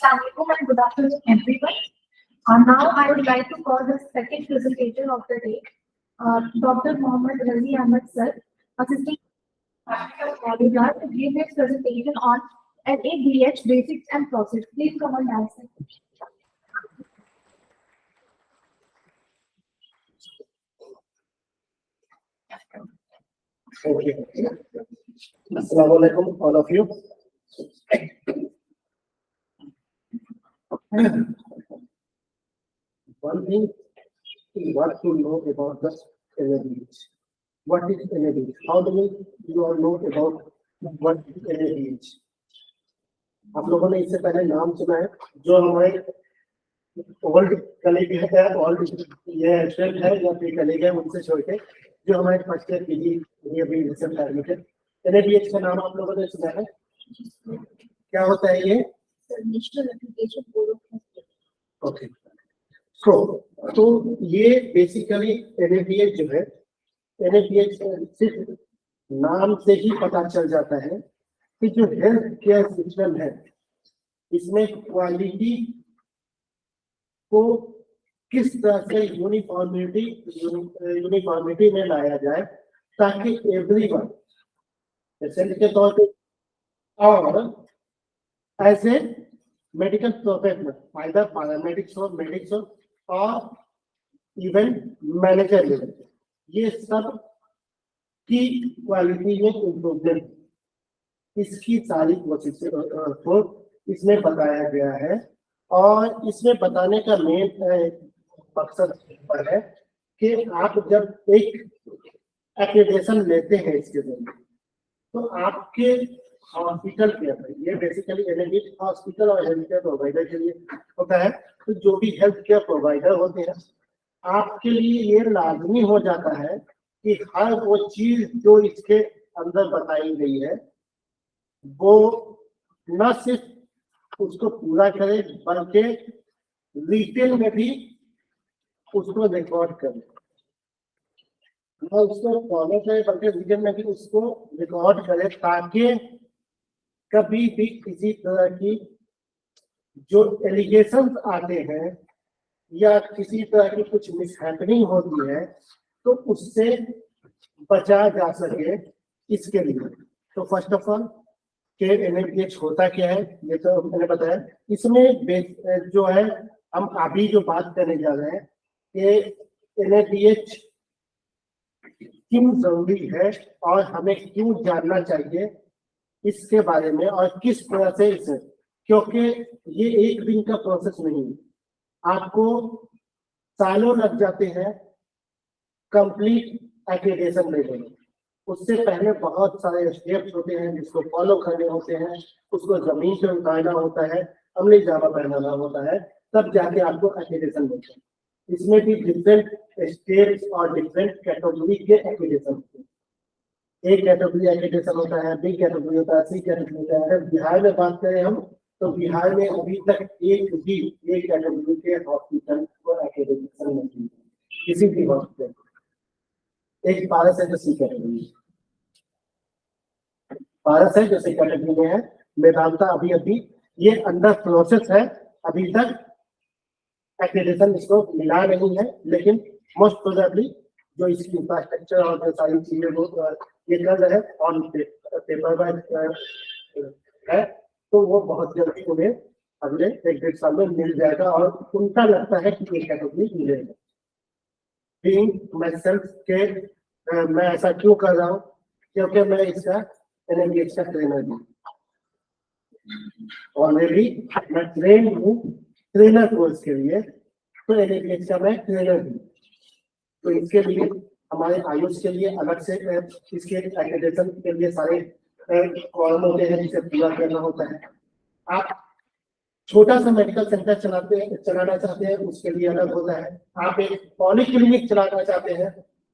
Assalamualaikum and good afternoon, everyone. Now I would like to call the second presentation of the day. Dr. Mohammed Razi Ahmed sir, Assistant Bodyguard, to give his presentation on NADH basics and process. Please come on down, sir. Okay. Assalamualaikum, all of you. One thing you want to know about the NADH. What is NADH? How do you all know about what is NADH? आप लोगों ने इससे पहले नाम सुना है जो हमारे ओल्ड कलीग है, ओल्ड ये स्टूडेंट है या फिर कलीग है उनसे छोड़ के जो हमारे फर्स्ट ईयर पीजी ये अभी रिसेंट एडमिटेड NADH का नाम आप लोगों ने सुना है? क्या होता है ये? National application board of okay, तो ये बेसिकली NADH जो है, NADH सिर्फ नाम से ही पता चल जाता है कि जो हेल्थ केयर सिस्टम है इसमें क्वालिटी को किस तरह से यूनिफॉर्मिटी में लाया जाए ताकि एवरीवन पेशेंट के तौर पे और एज ए मेडिकल प्रोफेशनल फायदा पैरामेडिक्स हो, मेडिक्स हो और इवन मैनेजर लेवल ये सब की क्वालिटी में इम्प्रूवमेंट इसकी सारी कोशिश को इसमें बताया गया है। और इसमें बताने का मेन मकसद है कि आप जब एक एक्रेडिटेशन लेते हैं इसके जरिए तो आपके हॉस्पिटल के अंदर ये बेसिकली NADH हॉस्पिटल और हेल्थ केयर प्रोवाइडर के लिए होता है। तो जो भी हेल्थ केयर प्रोवाइडर होते हैं आपके लिए ये लाजमी हो जाता है कि हर वो चीज जो इसके अंदर बताई गई है वो न सिर्फ उसको पूरा करे बल्कि रिटेल में भी उसको रिकॉर्ड करे और उसको फॉलो करे बल्कि रिटेल में भी उसको रिकॉर्ड करे ताकि कभी भी किसी तरह की जो एलिगेशंस आते हैं या किसी तरह की कुछ मिसहैपनिंग होती है तो उससे बचा जा सके इसके लिए। तो फर्स्ट ऑफ ऑल के NADH होता क्या है ये तो मैंने बताया। इसमें जो है हम अभी जो बात करने जा रहे हैं कि NADH क्यों जरूरी है और हमें क्यों जानना चाहिए इसके बारे में और किस तरह से इसे, क्योंकि ये एक दिन का प्रोसेस नहीं, आपको सालों लग जाते हैं कंप्लीट एक्रेडिटेशन लेने में। उससे पहले बहुत सारे स्टेप्स होते हैं जिसको फॉलो करने होते हैं, उसको जमीन से उतारना होता है, अमली जामा पहनाना होता है, तब जाके आपको एक्रेडिटेशन मिलता है। इसमें भी डिफरेंट स्टेप्स और डिफरेंट कैटेगरी के एक्रेडिटेशन होते हैं। एक कैटेगरी एक्रेडिटेशन होता है, बी कैटेगरी होता है, सी कैटेगरी होता है। अगर बिहार में बात करें हम तो बिहार में अभी तक एक कैटेगरी के हॉस्पिटल को एक्रेडिटेशन नहीं है किसी भी हॉस्पिटल। एक पारस है जो सी कैटेगरी, पारस है जो सी कैटेगरी में है। मेदांता अभी ये अंडर प्रोसेस है, अभी तक एक्रेडिटेशन इसको मिला नहीं है, लेकिन मोस्ट प्रोबेबली जो इसकी इंफ्रास्ट्रक्चर और जो सारी चीजें वो ये कर रहे हैं ऑन पेपर है तो वो बहुत जल्दी उन्हें अगले 1-1.5 साल में मिल जाएगा और उनका लगता है कि ये कैटेगरी मिलेगा। बीइंग माय सेल्फ के मैं ऐसा क्यों कर रहा हूँ क्योंकि मैं इसका NADH का ट्रेनर हूँ, ऑलरेडी मैं ट्रेन हूँ ट्रेनर कोर्स के लिए, तो NADH का मैं ट्रेनर हूँ। तो इसके लिए हमारे आयुष के लिए अलग से इसके एक्रेडिटेशन के लिए सारे कॉलम होते हैं जिसे पूरा करना होता है। आप छोटा सा मेडिकल सेंटर चलाना चाहते हैं उसके लिए अलग होता है, आप एक पॉलीक्लिनिक चलाना चाहते हैं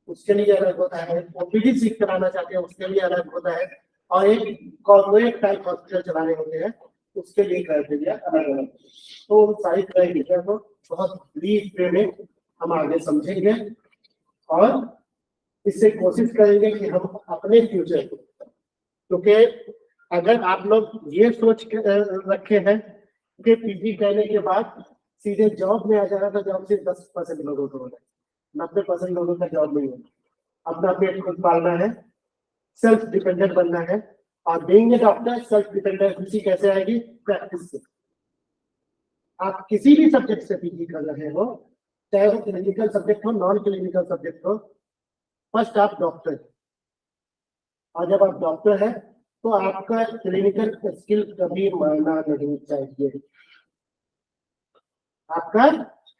उसके लिए अलग होता है, OPD सीट चलाना चाहते हैं उसके लिए अलग होता है, और एक कॉर्पोरेट टाइप हॉस्पिटल चलाने होते हैं उसके लिए क्राइटेरिया अलग अलग। तो उन सारी क्राइटेरिया को बहुत ब्रीफ वे में हम आगे समझेंगे और इससे कोशिश करेंगे कि हम अपने फ्यूचर को, क्योंकि अगर आप लोग ये सोच के रखे हैं के पीजी करने के बाद सीधे जॉब में आ जाना, तो जॉब सिर्फ 10% लोगों को होना है, 90% लोगों का जॉब नहीं होना। अपना पेट खुद पालना है, सेल्फ डिपेंडेंट बनना है। और being a doctor self dependency कैसे आएगी? प्रैक्टिस से। आप किसी भी सब्जेक्ट से पीजी कर रहे हो, चाहे वो क्लिनिकल सब्जेक्ट हो, नॉन क्लिनिकल सब्जेक्ट हो, फर्स्ट आप डॉक्टर। और जब आप डॉक्टर है तो आपका क्लिनिकल स्किल कभी मरना नहीं चाहिए। आपका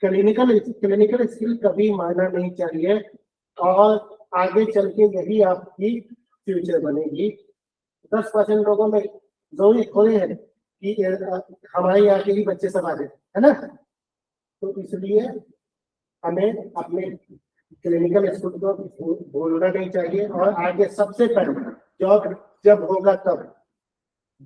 क्लिनिकल क्लिनिकल स्किल कभी मारना नहीं चाहिए, और आगे चल के यही आपकी फ्यूचर बनेगी। 10% लोगों में जरूरी थोड़े है कि हमारे यहाँ के ही बच्चे सब आ जाए, है ना? तो इसलिए हमें अपने क्लिनिकल स्किल को भूलना नहीं चाहिए। और आगे सबसे पहले जॉब जब होगा तब,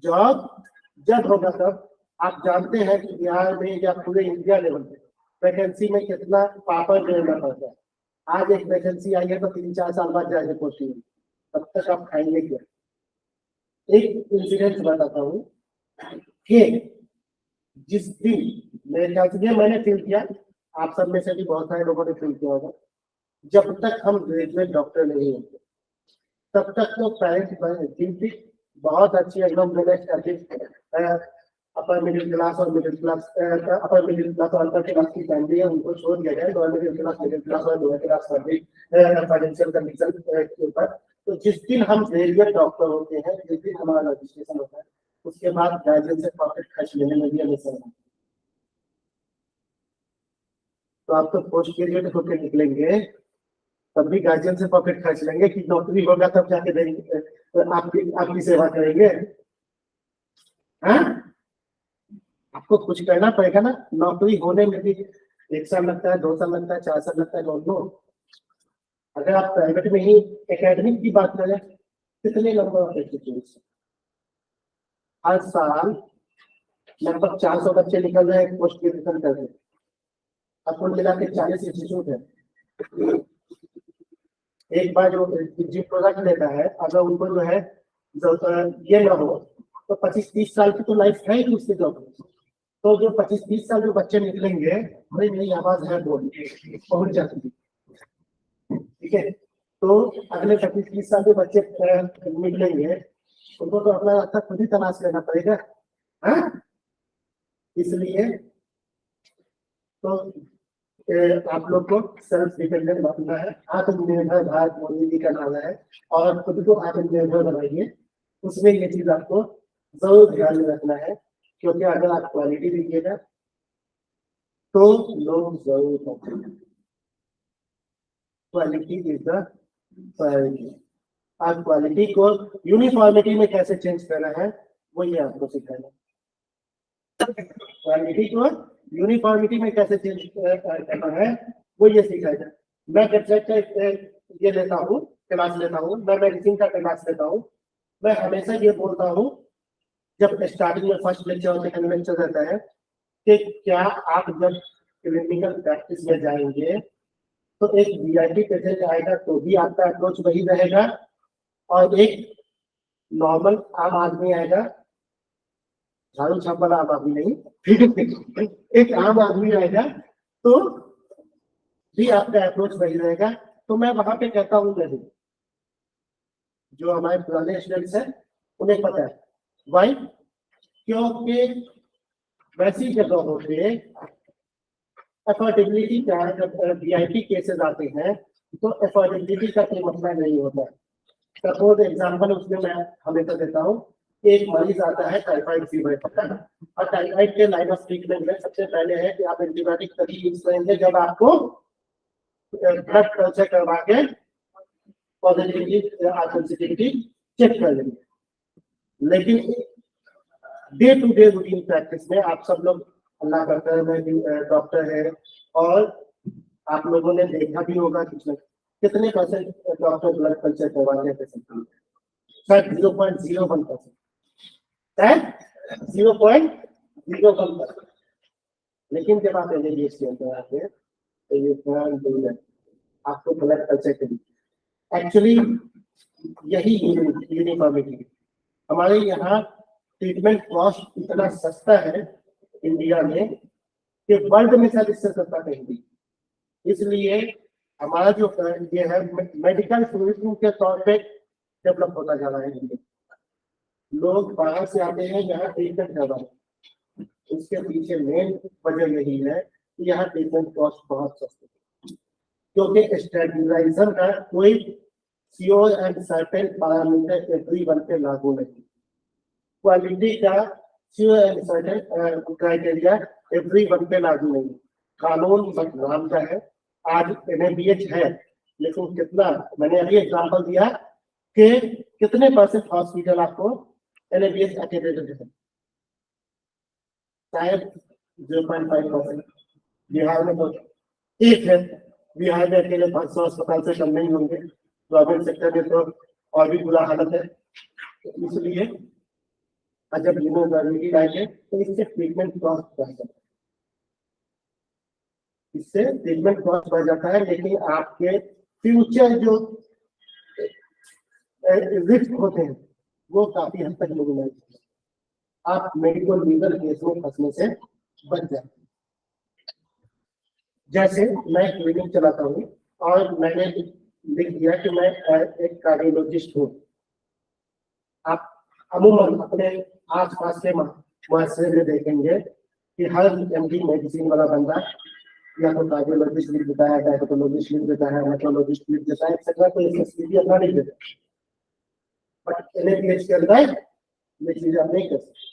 जॉब जब होगा तब, आप जानते हैं कि बिहार में या पूरे इंडिया लेवल पे वैकेंसी में कितना पापड़ बेलना पड़ता है। आज एक वैकेंसी आई है तो 3-4 साल बाद जाके पोस्टिंग, तब तक आप खाएंगे क्या? एक इंसिडेंट बताता हूँ कि जिस दिन मेरे ख्याल से मैंने फील किया, आप सब में से भी बहुत सारे लोगों ने फील किया होगा, जब तक हम ग्रेजुएट डॉक्टर नहीं होते तब तक तो पेरेंट्स जिनकी बहुत अच्छी एकदम अपर मिडिल क्लास और middle class, upper middle class और अपर क्लास की फैमिली है, उनको छोड़ दिया जाए lower middle class, middle class और लोअर क्लास फाइनेंशियल कंडीशन के ऊपर। तो जिस दिन हम ग्रेजुएट डॉक्टर होते हैं, जिस दिन हमारा रजिस्ट्रेशन होता है, उसके बाद गार्जियन से प्रॉफिट खर्च लेने में भी हमेशा। तो आप तो पोस्ट ग्रेजुएट होकर निकलेंगे तब भी गार्जियन से पॉकेट खर्च लेंगे कि नौकरी होगा तब जाके देंगे, तो आपकी सेवा करेंगे। हाँ, आपको कुछ करना पड़ेगा ना। नौकरी होने में भी 1 साल लगता है, 2 साल लगता है, 4 साल लगता है, दोनों। अगर आप प्राइवेट में ही एकेडमिक की बात करें, कितने नंबर ऑफ एप्लीकेशन हर साल? लगभग 400 बच्चे निकल रहे हैं पोस्ट ग्रेजुएशन करके, अब कुल मिला के 40 इंस्टीट्यूट है। एक बार जो प्रोडक्ट लेता है, अगर उनको जो है ये ना हो तो 25-30 साल की तो लाइफ है ही उसके जॉब। तो जो 25-30 साल जो बच्चे निकलेंगे, भाई मेरी आवाज है बोल पहुंच जाती है, ठीक है? तो अगले 25-30 साल जो बच्चे निकलेंगे, उनको तो अपना रास्ता खुद ही तलाश लेना पड़ेगा। हाँ, इसलिए तो आप लोग को सेल्फ डिपेंडेंट बनना है, आत्मनिर्भर भारत मोदी जी का नारा है, और खुद को आत्मनिर्भर बनाइए। उसमें ये चीज आपको जरूर ध्यान में रखना है, क्योंकि अगर आप क्वालिटी दीजिएगा तो लोग जरूर पहुंचेंगे। Quality is the priority. आप क्वालिटी को यूनिफॉर्मिटी में कैसे चेंज करना है, वो ये आपको सिखाना। क्वालिटी को यूनिफॉर्मिटी में कैसे चेंज करना है, वो ये सिखाएगा। मैं ये लेता हूँ, क्लास लेता हूँ, मैं मेडिसिन का क्लास लेता हूँ। मैं हमेशा ये बोलता हूँ जब स्टार्टिंग में फर्स्ट लेक्चर और सेकंड लेक्चर रहता है कि क्या आप जब क्लिनिकल प्रैक्टिस में जाएंगे तो एक वीआईपी पेशेंट आएगा तो भी आपका अप्रोच वही रहेगा, और एक नॉर्मल आम आदमी आएगा, झाड़ू छाप वाला आम आदमी नहीं, एक आम आदमी आएगा तो भी आपका अप्रोच वही रहेगा। तो मैं वहां पे कहता हूँ, नहीं, जो हमारे पुराने स्टूडेंट्स हैं उन्हें पता है वाई, क्योंकि वैसी जगहों पे अफोर्डेबिलिटी का, जब वीआईपी केसेस आते हैं तो अफोर्डेबिलिटी का कोई मसला नहीं होता। सपोज एग्जाम्पल उसमें मैं हमेशा देता हूँ, एक मरीज आता है टाइफाइड फीवर, और टाइफाइड के लाइन ऑफ ट्रीटमेंट में सबसे पहले है कि आप एंटीबायोटिक तभी यूज करेंगे जब आपको ब्लड कल्चर करवा के पॉजिटिविटी सेंसिटिविटी चेक कर लेंगे। लेकिन day to day routine practice में आप सब लोग, अल्लाह करता है मैं डॉक्टर है, और आप लोगों ने देखा भी होगा कितने परसेंट डॉक्टर ब्लड कल्चर करवाते हैं पेशेंट के लिए? शायद 0.01%, शायद 0.01%। लेकिन जब आप एमबीबीएस के अंदर आते हैं तो ये आपको ब्लड कल्चर के लिए एक्चुअली यही यूनिफॉर्मिटी। हमारे यहाँ ट्रीटमेंट कॉस्ट इतना सस्ता है इंडिया में कि वर्ल्ड में शायद इससे सस्ता कहीं भी। इसलिए हमारा जो ये है मेडिकल टूरिज्म के तौर पे डेवलप होता जा रहा है इंडिया। लोग बाहर से आते हैं यहाँ ट्रीटमेंट करवा, उसके पीछे मेन वजह यही है कि यहाँ ट्रीटमेंट कॉस्ट बहुत सस्ती है, क्योंकि स्टैंडर्डाइजेशन का कोई sure and certain parameter everyone पे लागू नहीं, क्वालिटी का sure and certain criteria everyone पे लागू नहीं। कानून नाम का है, आज NABH है, लेकिन कितना, मैंने अभी एग्जांपल दिया कि कितने % हॉस्पिटल आपको NABH एक्रेडिटेड है, शायद 0.5%। बिहार में तो एक है, बिहार में अकेले 500 अस्पताल से कम नहीं होंगे, गवर्नमेंट सेक्टर में तो और भी बुरा हालत है। इसलिए जब यूनिवर्सिटी आएंगे तो इससे ट्रीटमेंट कॉस्ट बढ़ जाता है, इससे ट्रीटमेंट कॉस्ट बढ़ जाता है, लेकिन आपके फ्यूचर जो रिस्क होते हैं वो काफी हद तक मिनिमाइज होते हैं, आप मेडिकल लीगल केस में फंसने से बच जाते हैं। जैसे मैं क्लिनिक चलाता हूँ और मैंने लिख दिया कि मैं एक कार्डियोलॉजिस्ट हूँ, आप अमूमन अपने आसपास के मुआशरे में देखेंगे कि हर MD मेडिसिन वाला बंदा या तो कार्डियोलॉजिस्ट लिख देता है, डायबिटोलॉजिस्ट लिख देता है, नेफ्रोलॉजिस्ट लिख देता है, एक्सेट्रा, तो SSPD अपना लिख देता है। बट NABH के अंदर ये चीजें आप नहीं कर सकते,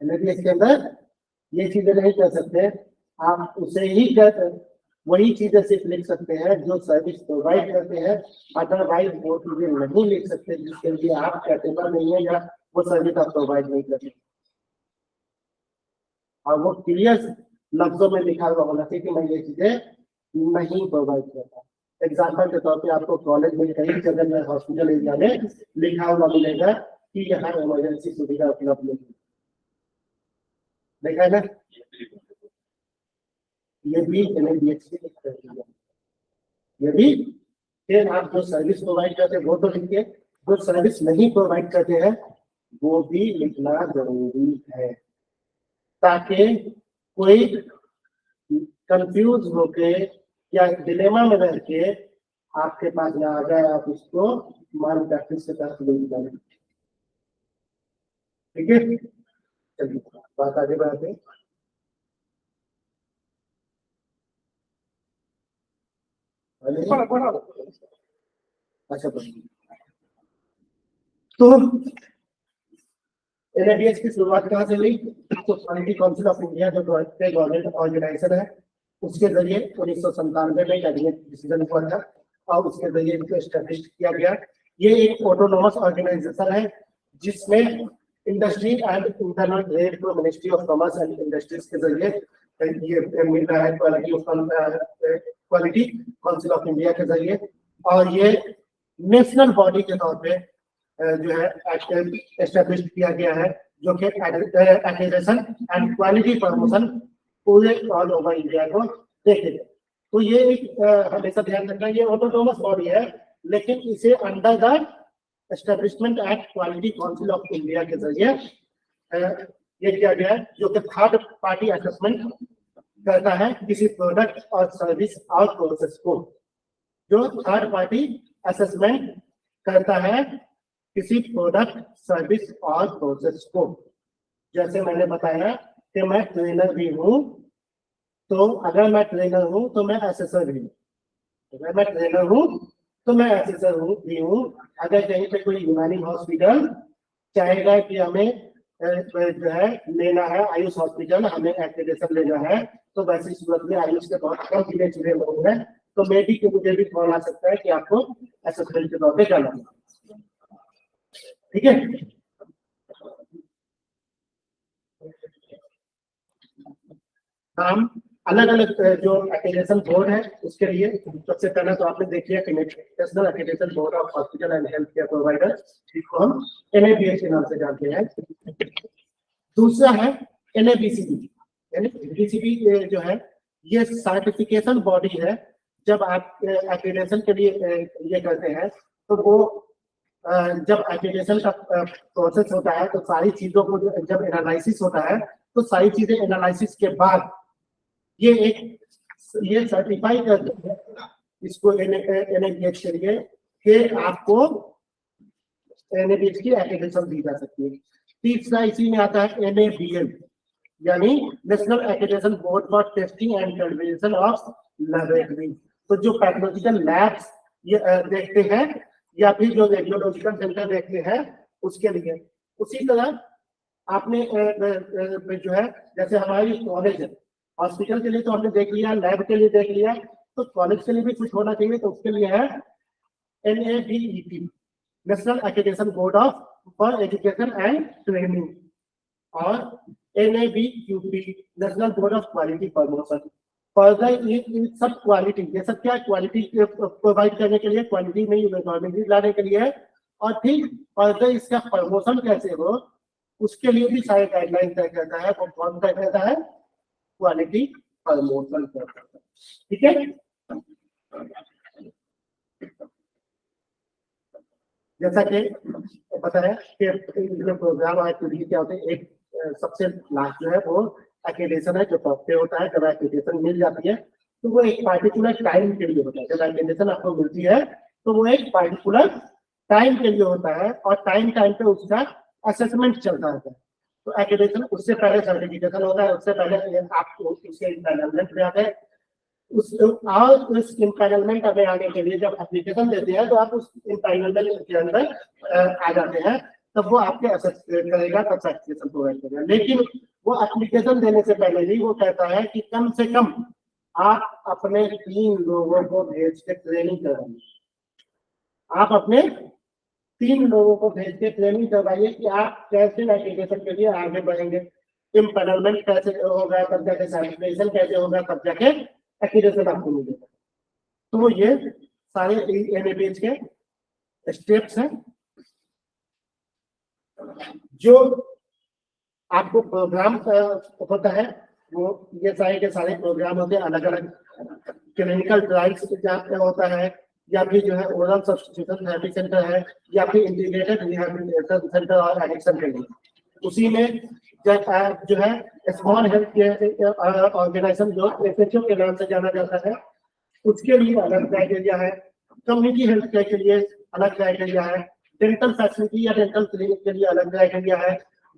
NABH के अंदर ये चीजें नहीं कर सकते। आप उसे ही वही चीजें सिर्फ लिख सकते हैं जो सर्विस प्रोवाइड करते हैं, अदरवाइज वो चीजें नहीं लिख सकते जिसके लिए आप कैपेबल नहीं है या वो सर्विस आप प्रोवाइड नहीं करते। और वो क्लियर लफ्जों में लिखा हुआ होना चाहिए कि मैं ये चीजें नहीं प्रोवाइड करता। एग्जाम्पल के तौर पे आपको कॉलेज में कई जगह हॉस्पिटल एरिया में लिखा हुआ मिलेगा कि यहाँ इमरजेंसी सुविधा उपलब्ध नहीं, देखा है ना, ये भी NABH की क्राइटेरिया है। ये भी फिर आप जो सर्विस प्रोवाइड करते हैं वो तो लिखिए, जो सर्विस नहीं प्रोवाइड करते हैं वो भी लिखना जरूरी है, ताकि कोई कंफ्यूज होके या डिलेमा में रह के आपके पास ना आ जाए, आप उसको मान प्रैक्टिस के साथ ले जाए। ठीक है, चलिए बात आगे बढ़ाते हैं। अच्छा, तो NABH की शुरुआत कहाँ से हुई? तो क्वालिटी काउंसिल ऑफ इंडिया जो गवर्नमेंट ऑर्गेनाइजेशन है उसके जरिए 1997 में कैबिनेट डिसीजन हुआ था और उसके जरिए इनको एस्टेब्लिश किया गया। ये एक ऑटोनोमस ऑर्गेनाइजेशन है जिसमें इंडस्ट्री एंड इंटरनल ट्रेड को ministry of commerce and industries के जरिए ये मिल रहा है, क्वालिटी काउंसिल ऑफ इंडिया के जरिए, और ये नेशनल बॉडी के तौर पे जो है एस्टेब्लिश किया गया है, जो कि एक्रेडिटेशन एंड क्वालिटी प्रमोशन पूरे ऑल ओवर इंडिया को देखेगा। तो ये एक हमेशा ध्यान रखना, ये ऑटोनोमस बॉडी है, लेकिन इसे under the establishment act quality council of India के जरिए ये किया गया है, जो कि थर्ड पार्टी असेसमेंट करता है किसी प्रोडक्ट और सर्विस और प्रोसेस को, जो थर्ड पार्टी असेसमेंट करता है किसी प्रोडक्ट सर्विस और प्रोसेस को। जैसे मैंने बताया कि मैं ट्रेनर भी हूँ, तो अगर मैं ट्रेनर हूँ तो मैं असेसर भी हूँ, अगर मैं ट्रेनर हूँ तो मैं असेसर भी हूँ। अगर कहीं पे कोई यूनानी हॉस्पिटल चाहेगा कि हमें जो है लेना है आयुष हॉस्पिटल, हमें एक्रेडिटेशन लेना है, तो वैसी सूरत में आयुष के बहुत कम गिने चुने लोग हैं, तो मेडी के मुझे भी कॉल आ सकता है कि आपको असेसमेंट के तौर पे जाना है। ठीक है, हम अलग अलग जो एक्रेडिटेशन बोर्ड है उसके लिए सबसे पहले तो आपने देखिए कि national accreditation board of hospital and health care provider, जिसको हम NABH के नाम से जानते हैं। दूसरा है NABCB। NABCB जो है ये सर्टिफिकेशन बॉडी है। जब आप एक्रेडिटेशन के लिए ये करते हैं तो वो जब एप्लीकेशन का प्रोसेस होता है तो सारी चीजों को जब एनालिसिस होता है तो सारी चीजें एनालिसिस के बाद ये सर्टिफाई करते हैं इसको NABH के लिए कि आपको NABH की एप्लीकेशन दी जा सकती है। तीसरा इसी में आता है NABL यानी national accreditation board for testing and calibration of laboratory. तो जो पैथोलॉजिकल लैब्स ये देखते हैं या फिर जो रेडियोलॉजिकल सेंटर देखते हैं उसके लिए। उसी तरह आपने जो है जैसे हमारी कॉलेज है, हॉस्पिटल के लिए तो हमने देख लिया, लैब के लिए देख लिया, तो कॉलेज के लिए भी कुछ होना चाहिए, तो उसके लिए है NABET national accreditation board of for education and training और NABQP national board of quality promotion. Further ये सब क्वालिटी, ये सब क्या क्वालिटी प्रोवाइड करने के लिए, क्वालिटी में यूनिफॉर्मिटी लाने के लिए, और फिर फर्दर इसका प्रमोशन कैसे हो उसके लिए भी सारे गाइडलाइन तय करता है। वो कौन तय करता है? क्वालिटी प्रमोशन करता है। ठीक है, जैसा कि पता है कि जो प्रोग्राम एक्टिविटी क्या होते हैं, एक सबसे लास्ट जो है वो एक्रेडिटेशन है, जो टॉप पे होता है। जब एक्रेडिटेशन मिल जाती है तो वो एक पार्टिकुलर टाइम के लिए होता है। जब एक्रेडिटेशन आपको मिलती है तो वो एक पार्टिकुलर टाइम के लिए होता है और टाइम पे उसका असेसमेंट चलता रहता है। तो एक्रेडिटेशन उससे पहले सर्टिफिकेशन होता है, उससे पहले आपको उसके इम्पैनलमेंट में आते हैं। उस इम्पैनलमेंट में आने के लिए जब एप्लीकेशन देते हैं तो आप उस इम्पैनलमेंट के अंदर आ जाते हैं, तब वो आपके असेस करेगा, तब सर्टिफिकेशन प्रोवाइड करेगा। लेकिन वो एप्लीकेशन देने से पहले ही वो कहता है कि कम से कम आप अपने 3 लोगों को भेज के ट्रेनिंग करवाइए। आप अपने 3 लोगों को भेज के ट्रेनिंग करवाइए कि आप कैसे एप्लीकेशन के लिए आगे बढ़ेंगे, इम्पैनलमेंट कैसे होगा, तब जाके सर्टिफिकेशन कैसे होगा, तब जाके एक्रेडिटेशन आपको मिलेगा। तो वो ये सारे NABH के स्टेप्स हैं। जो आपको प्रोग्राम होता है वो ये सारे के सारे प्रोग्राम होते हैं, अलग अलग क्लिनिकल ट्रायल्स होता है, या फिर जो है ओरल सब्स्टिट्यूशन थेरेपी सेंटर है, या फिर इंटीग्रेटेड रिहैबिलिटेशन सेंटर और एडिक्शन के लिए। उसी में जो है स्मॉल हेल्थ केयर ऑर्गेनाइजेशन जो SHO के नाम से जाना जाता है, उसके लिए अलग क्राइटेरिया है। कम्युनिटी हेल्थ केयर के लिए अलग क्राइटेरिया है। डेंटल फैसिलिटी या डेंटल क्लिनिक के लिए अलग क्राइटेरिया है।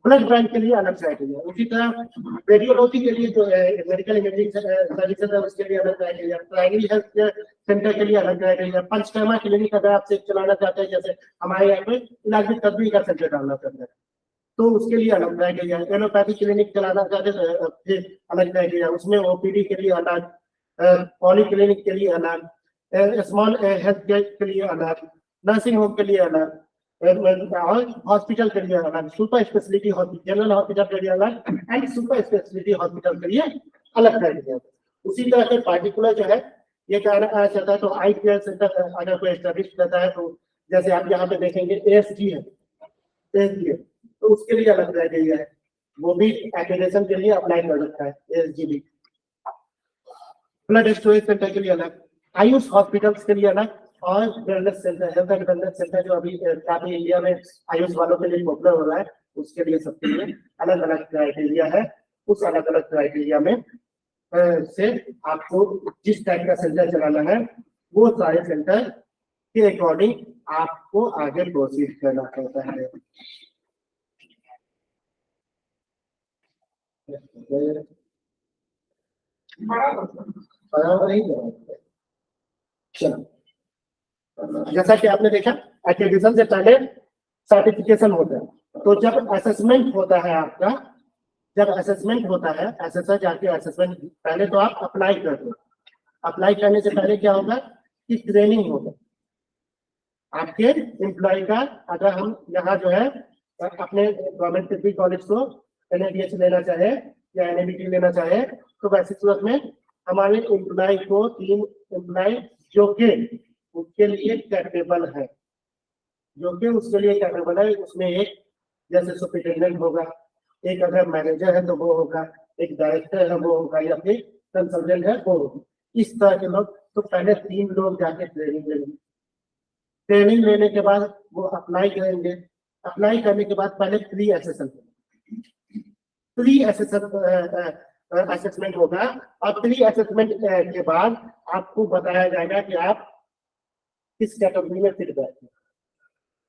ब्लड बैंक के लिए अलग क्राइटेरिया। उसी तरह रेडियोलॉजी के लिए जो है मेडिकल इमेजिंग सर्विसेज है उसके लिए अलग criteria. Primary health care centre के लिए अलग क्राइटेरिया। पंचकर्मा क्लिनिक अगर आपसे चलाना चाहते हैं, जैसे हमारे यहाँ पे इलाज में तदबीर का सेंटर डालना चाहते हैं, तो उसके लिए अलग क्राइटेरिया। एलोपैथी क्लिनिक चलाना चाहते हैं फिर अलग क्राइटेरिया, उसमें OPD के लिए अलग, पॉली क्लिनिक के लिए अलग, स्मॉल हेल्थ केयर के लिए अलग, नर्सिंग होम के लिए अलग, और हॉस्पिटल के लिए अलग, super speciality hospital, general hospital के लिए अलग एंड सुपर स्पेशलिटी हॉस्पिटल के लिए अलग क्राइटेरिया। उसी तरह से पार्टिकुलर जो है ये कहना चाहता है, तो आई केयर सेंटर अगर कोई एस्टेब्लिश करता है, तो जैसे आप यहाँ पे देखेंगे ASG है, ASG है, तो उसके लिए अलग क्राइटेरिया है, वो भी एक्रेडिटेशन के लिए अप्लाई कर सकता है ASG भी। ब्लड स्टोरेज सेंटर के लिए अलग, आयुष हॉस्पिटल्स के लिए अलग, और wellness centre, health and wellness centre जो अभी काफी इंडिया में आयुष वालों के लिए पॉपुलर हो रहा है, उसके लिए सबके लिए अलग अलग क्राइटेरिया है। उस अलग अलग क्राइटेरिया में से आपको जिस टाइप का सेंटर चलाना है वो सारे सेंटर के अकॉर्डिंग आपको आगे प्रोसीड करना पड़ता है। चलो, जैसा कि आपने देखा एक्रेडिटेशन से पहले सर्टिफिकेशन होता है। तो जब असेसमेंट होता है आपका, जब असेसमेंट होता है, एसएसआर जाके असेसमेंट, पहले तो आप अप्लाई करते हो। अप्लाई करने से पहले क्या होगा कि ट्रेनिंग होगा आपके एम्प्लॉय का। अगर हम यहाँ जो है अपने गवर्नमेंट डिग्री कॉलेज को NABH लेना चाहे या NABT लेना चाहे, तो वैसी सूरत में हमारे एम्प्लॉय को 3 एम्प्लॉय जो कि उसके लिए कैपेबल है, जो कि उसके लिए कैपेबल है, उसमें एक जैसे सुपरिटेंडेंट होगा, एक अगर मैनेजर है तो वो होगा, एक डायरेक्टर है वो होगा, या फिर कंसल्टेंट है वो होगा। इस तरह के लोग, तो पहले 3 लोग जाके ट्रेनिंग लेंगे। ट्रेनिंग लेने के बाद वो अप्लाई करेंगे। अप्लाई करने के बाद पहले प्री असेसमेंट होगा, और प्री असेसमेंट के बाद आपको बताया जाएगा कि आप किस कैटेगरी में फिट बैठे।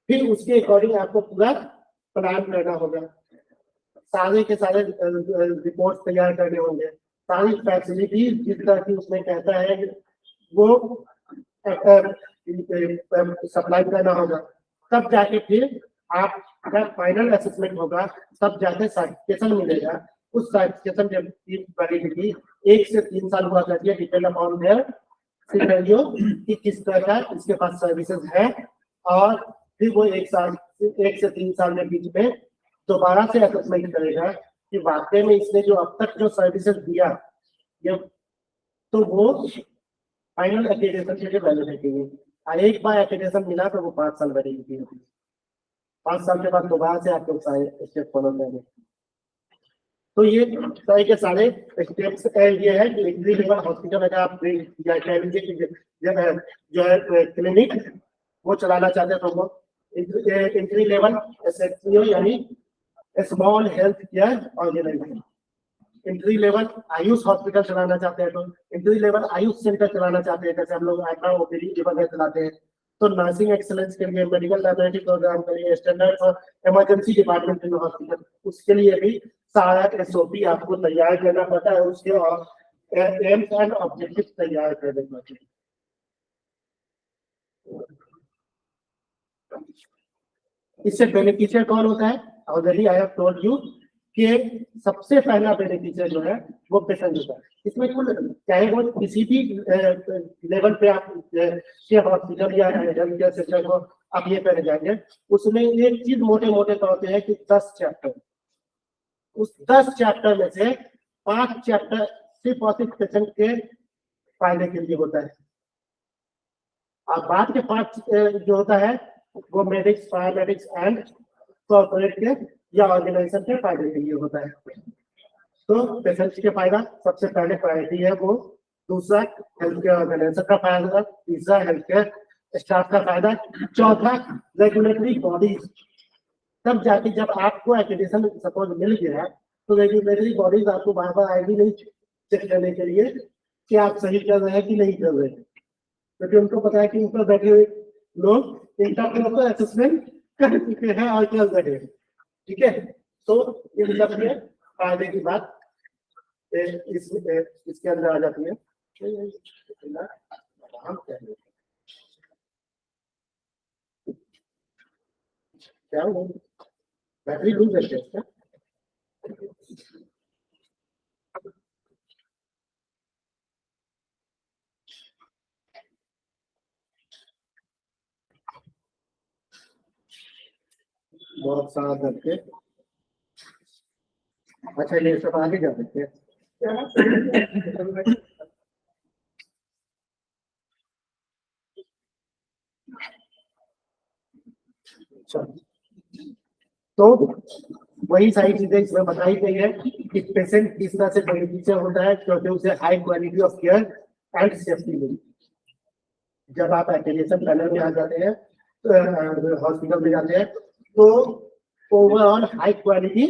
फिर उसके अकॉर्डिंग आपको पूरा प्लान करना होगा, सारे के सारे रिपोर्ट तैयार करने होंगे, सारी फैसिलिटी जिस तरह की उसमें कहता है वो सप्लाई करना होगा। तब जाके फिर आप जब फाइनल असेसमेंट होगा तब जाके सर्टिफिकेशन मिलेगा। उस सर्टिफिकेशन की वैलिडिटी 1 से 3 साल हुआ करती है, डिपेंड अपॉन देयर सिनेरियो कि किस तरह का इसके पास सर्विसेज है। और फिर वो 1 से 3 साल में बीच में दोबारा से असेसमेंट करेगा कि वाकई में इसने जो अब तक जो सर्विसेज दिया ये, तो वो फाइनल एक्रेडिटेशन के लिए वैलिडिटी है। एक बार एक्रेडिटेशन मिला तो वो 5 साल वैलिडिटी होती है। 5 साल के बाद दोबारा से आपको सारे स्टेप फॉलो करने। तो ये सारे के सारे स्टेप्स ये है कि एंट्री लेवल हॉस्पिटल अगर आप जो है क्लिनिक वो चलाना चाहते हैं तो वो एंट्री लेवल एसएचओ यानी small health care organization. Entry level AYUSH hospital चलाना चाहते हैं तो एंट्री लेवल आयुष सेंटर चलाना चाहते हैं, जैसे हम लोग आइपा ओपीडी वगैरह चलाते हैं। तो नर्सिंग एक्सेलेंस के लिए, मेडिकल लैबोरेटरी प्रोग्राम के लिए, स्टैंडर्ड और इमरजेंसी डिपार्टमेंट के हॉस्पिटल, उसके लिए भी सारा एसओपी आपको तैयार करना पड़ता है, उसके एम्स एंड ऑब्जेक्टिव तैयार करने पड़ते हैं। इससे बेनिफिशियर कौन होता है? Already I have told you कि सबसे पहला बेनिफिशियर जो है वो पेशेंट होता है। इसमें कुल चाहे वो किसी भी लेवल पे आप हॉस्पिटल या हेल्थ केयर सेक्टर को आप ये कर जाएंगे, उसमें एक चीज मोटे मोटे तौर पे है कि 10 चैप्टर, उस 10 चैप्टर में से 5 चैप्टर सिर्फ और सिर्फ पेशेंट के फायदे के लिए होता है, और बाद के 5 जो होता है वो मेडिक्स, पैरामेडिक्स एंड कॉर्पोरेट के या ऑर्गेनाइजेशन के फायदे के लिए होता है। तो पेशेंट्स के फायदा सबसे पहले प्रायोरिटी है वो, दूसरा हेल्थ केयर ऑर्गेनाइजेशन का फायदा, तीसरा हेल्थ केयर स्टाफ का फायदा, चौथा रेगुलेटरी बॉडीज। तब जाके जब आपको एक्रेडिटेशन सपोज मिल गया तो रेगुलेटरी बॉडीज आपको बार बार आएगी नहीं चेक करने के लिए कि आप सही कर रहे हैं कि नहीं कर रहे हैं, क्योंकि उनको पता है कि ऊपर बैठे हुए लोग इनका प्रॉपर असेसमेंट कर चुके हैं और कर रहे हैं। ठीक है, तो इन सब में फायदे की बात इसके अंदर आ जाती है। क्या बैटरी लूज है क्या? बहुत सारा करके अच्छा ये सब आगे जा सकते हैं। तो वही सारी चीजें इसमें बताई गई है कि पेशेंट किस तरह से बेनिफिशियल होता है, क्योंकि उसे high quality of care and safety मिली। जब आप एक्रेडिटेशन पैनल में आ जाते हैं, हॉस्पिटल में जाते हैं, तो overall high quality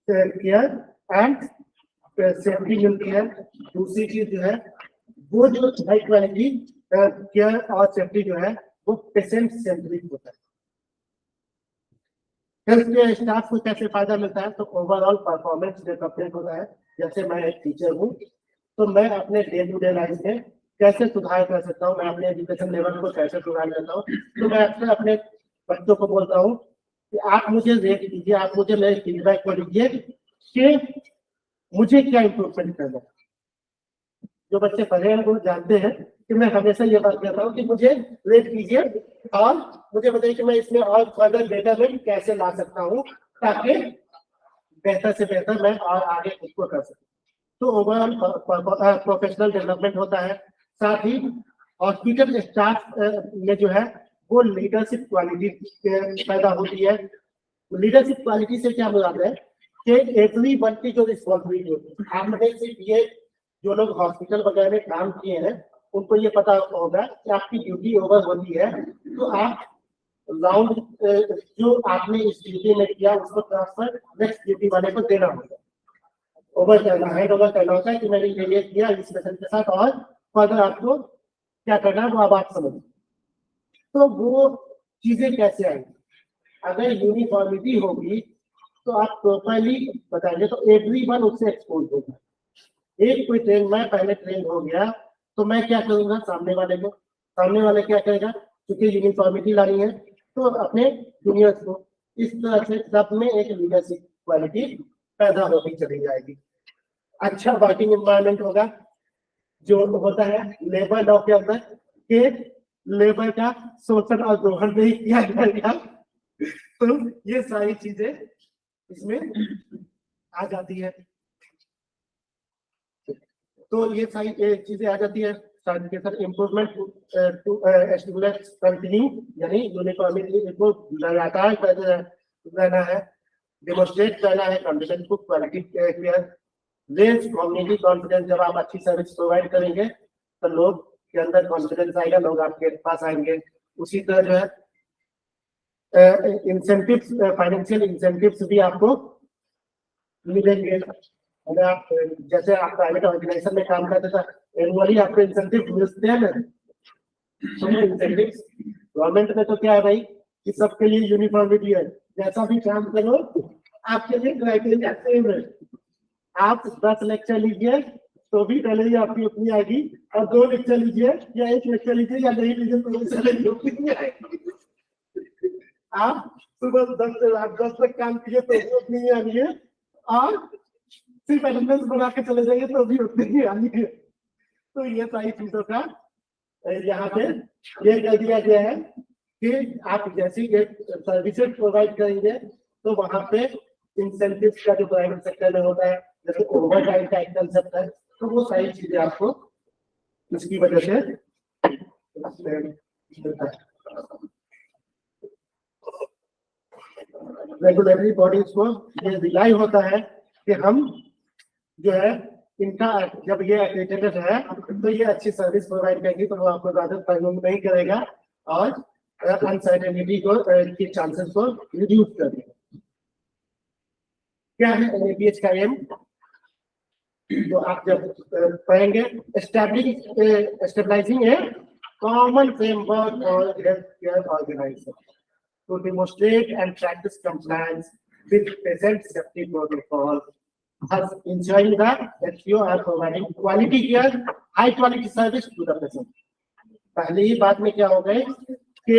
care and safety मिलती है। दूसरी चीज जो है वो जो हाई क्वालिटी केयर और सेफ्टी जो है वो पेशेंट सेंट्रिक होता है। हेल्थ केयर स्टाफ को कैसे फायदा मिलता है? तो ओवरऑल परफॉर्मेंस डेवलपमेंट होता है। जैसे मैं एक टीचर हूँ तो मैं अपने डे टू डे लाइफ में कैसे सुधार कर सकता हूँ, मैं अपने एजुकेशन लेवल को कैसे सुधार करता हूँ, तो मैं अक्सर अपने बच्चों को बोलता हूँ कि आप मुझे रेट दीजिए, आप मुझे मेरे फीडबैक को दीजिए कि मुझे क्या इम्प्रूवमेंट करना है। जो बच्चे पढ़े हैं वो जानते हैं कि मैं हमेशा ये बात कहता हूँ कि मुझे रेट कीजिए और मुझे बताइए कि मैं इसमें और फर्दर बेटरमेंट कैसे ला सकता हूँ ताकि बेहतर से बेहतर मैं और आगे खुद को कर सकूँ। तो ओवरऑल प्रोफेशनल डेवलपमेंट होता है। साथ ही हॉस्पिटल स्टाफ में जो है वो लीडरशिप क्वालिटी पैदा होती है। लीडरशिप क्वालिटी से क्या मुराद है कि एवरीवन की जो रिस्पॉन्सिबिलिटी होती है, आपने सिर्फ ये जो लोग हॉस्पिटल वगैरह में काम किए हैं उनको ये पता होगा कि आपकी ड्यूटी ओवर होती है तो आप राउंड जो आपने इस ड्यूटी में किया उसको ट्रांसफर नेक्स्ट ड्यूटी वाले को देना होगा। ओवर करना, हैंड ओवर करना होता है कि मैंने ये किया इस पेशेंट के साथ और फर्दर आपको क्या करना है वो अब आप समझ। तो वो चीजें कैसे आएंगी? अगर यूनिफॉर्मिटी होगी तो आप प्रॉपरली बताएंगे तो एवरीवन उससे एक्सपोज होगा। एक कोई ट्रेन, मैं पहले ट्रेन हो गया तो मैं क्या करूंगा, सामने वाले क्या करेगा, क्योंकि यूनिफॉर्मिटी लानी है तो अपने जूनियर्स को, इस तरह से सब में एक लीडरशिप क्वालिटी पैदा होती चली जाएगी। अच्छा वर्किंग एनवायरनमेंट होगा जो होता है लेबर लॉ के अंदर कि लेबर का शोषण और दोहन नहीं किया जाएगा। तो ये सारी चीजें इसमें आ जाती है। तो ये सारी चीजें आ जाती है। Certification improvement to students continue, यानी यूनिफॉर्मिटी को लगातार रहना है, डेमोन्स्ट्रेट करना है कॉन्फिडेंस को, quality care, raise community confidence. जब आप अच्छी सर्विस प्रोवाइड करेंगे तो लोग के अंदर कॉन्फिडेंस आएगा, लोग आपके पास आएंगे। उसी तरह जो है इंसेंटिव्स, फाइनेंशियल इंसेंटिव्स भी आपको मिलेंगे। अगर आप जैसे आप प्राइवेट ऑर्गेनाइजेशन में काम करते थे, एनुअली आपको इंसेंटिव मिलते हैं ना, तो इंसेंटिव्स गवर्नमेंट में तो क्या है भाई कि सबके लिए यूनिफॉर्मिटी है, जैसा भी काम करो आपके लिए क्राइटेरिया सेम है। आप 10 लेक्चर लीजिए तो भी सैलरी आपकी उतनी आएगी, और 2 लेक्चर लीजिए या 1 लेक्चर लीजिए या नहीं लीजिए तो सैलरी उतनी आएगी। आप सुबह 10 से रात 10 तक काम किए तो भी उतनी ही आनी है, और सिर्फ अटेंडेंस बना के चले जाइए तो भी उतनी ही आनी है। तो ये सारी चीजों का यहाँ पे ये कर दिया गया है कि आप जैसी सर्विसेज प्रोवाइड करेंगे तो वहां पे इंसेंटिव का जो प्राइवेट सेक्टर में होता है, जैसे ओवर टाइम का एक कंसेप्ट है, तो वो सारी चीजें आपको इसकी वजह से मिलता है। रेगुलेटरी बॉडीज को ये रिलाई होता है कि हम जो है इनका जब ये एक्रेडिटेड है तो ये अच्छी सर्विस प्रोवाइड करेगी, तो वो आपको ज्यादा प्रॉब्लम नहीं करेगा और अनसर्टेनिटी को के चांसेस को रिड्यूस कर देगा। क्या है एनएपीएच का एम? तो आप जब पढ़ेंगे स्टेबलाइजिंग ए कॉमन फ्रेमवर्क और health care organization to demonstrate and practice compliance with present safety protocol, thus ensuring that you are providing quality care, high quality service to the patient. पहले ही बात में क्या हो गए कि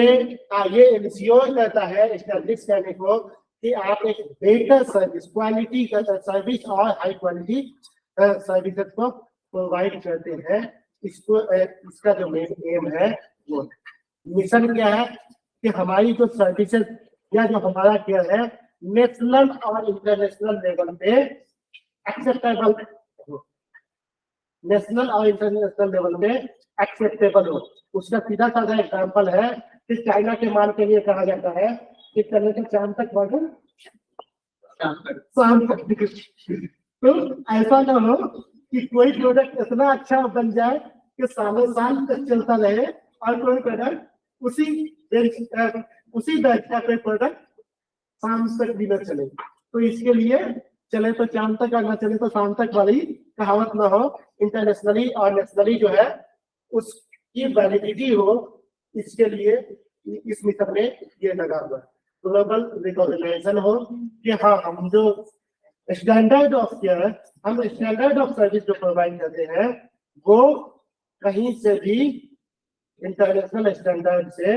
ये इंश्योर करता है एस्टैब्लिश करने को कि आप एक बेटर सर्विस, क्वालिटी का सर्विस और हाई क्वालिटी सर्विसेज को प्रोवाइड करते हैं। इसको इसका जो मेन एम है वो मिशन क्या है कि हमारी जो सर्विसेज या जो हमारा केयर है नेशनल और इंटरनेशनल लेवल पे एक्सेप्टेबल हो, नेशनल और इंटरनेशनल लेवल पे एक्सेप्टेबल हो। उसका सीधा साधा एग्जांपल है कि चाइना के माल के लिए कहा जाता है कि चले तो चांद तक बढ़ो, शाम तक। तो ऐसा ना हो कि कोई प्रोडक्ट इतना अच्छा बन जाए कि सालों साल तक चलता रहे और कोई प्रोडक्ट उसी दर्ज का कोई प्रोडक्ट शाम तक भी न चले। तो इसके लिए चले तो चांद तक और न चले तो शाम तक वाली कहावत ना हो, इंटरनेशनली और नेशनली जो है उसकी वैलिडिटी हो, इसके लिए इस मिशन में ये लगा हुआ है। ग्लोबल रिकॉग्निशन हो कि हाँ हम जो स्टैंडर्ड ऑफ केयर, हम स्टैंडर्ड ऑफ सर्विस जो प्रोवाइड करते हैं वो कहीं से भी इंटरनेशनल स्टैंडर्ड से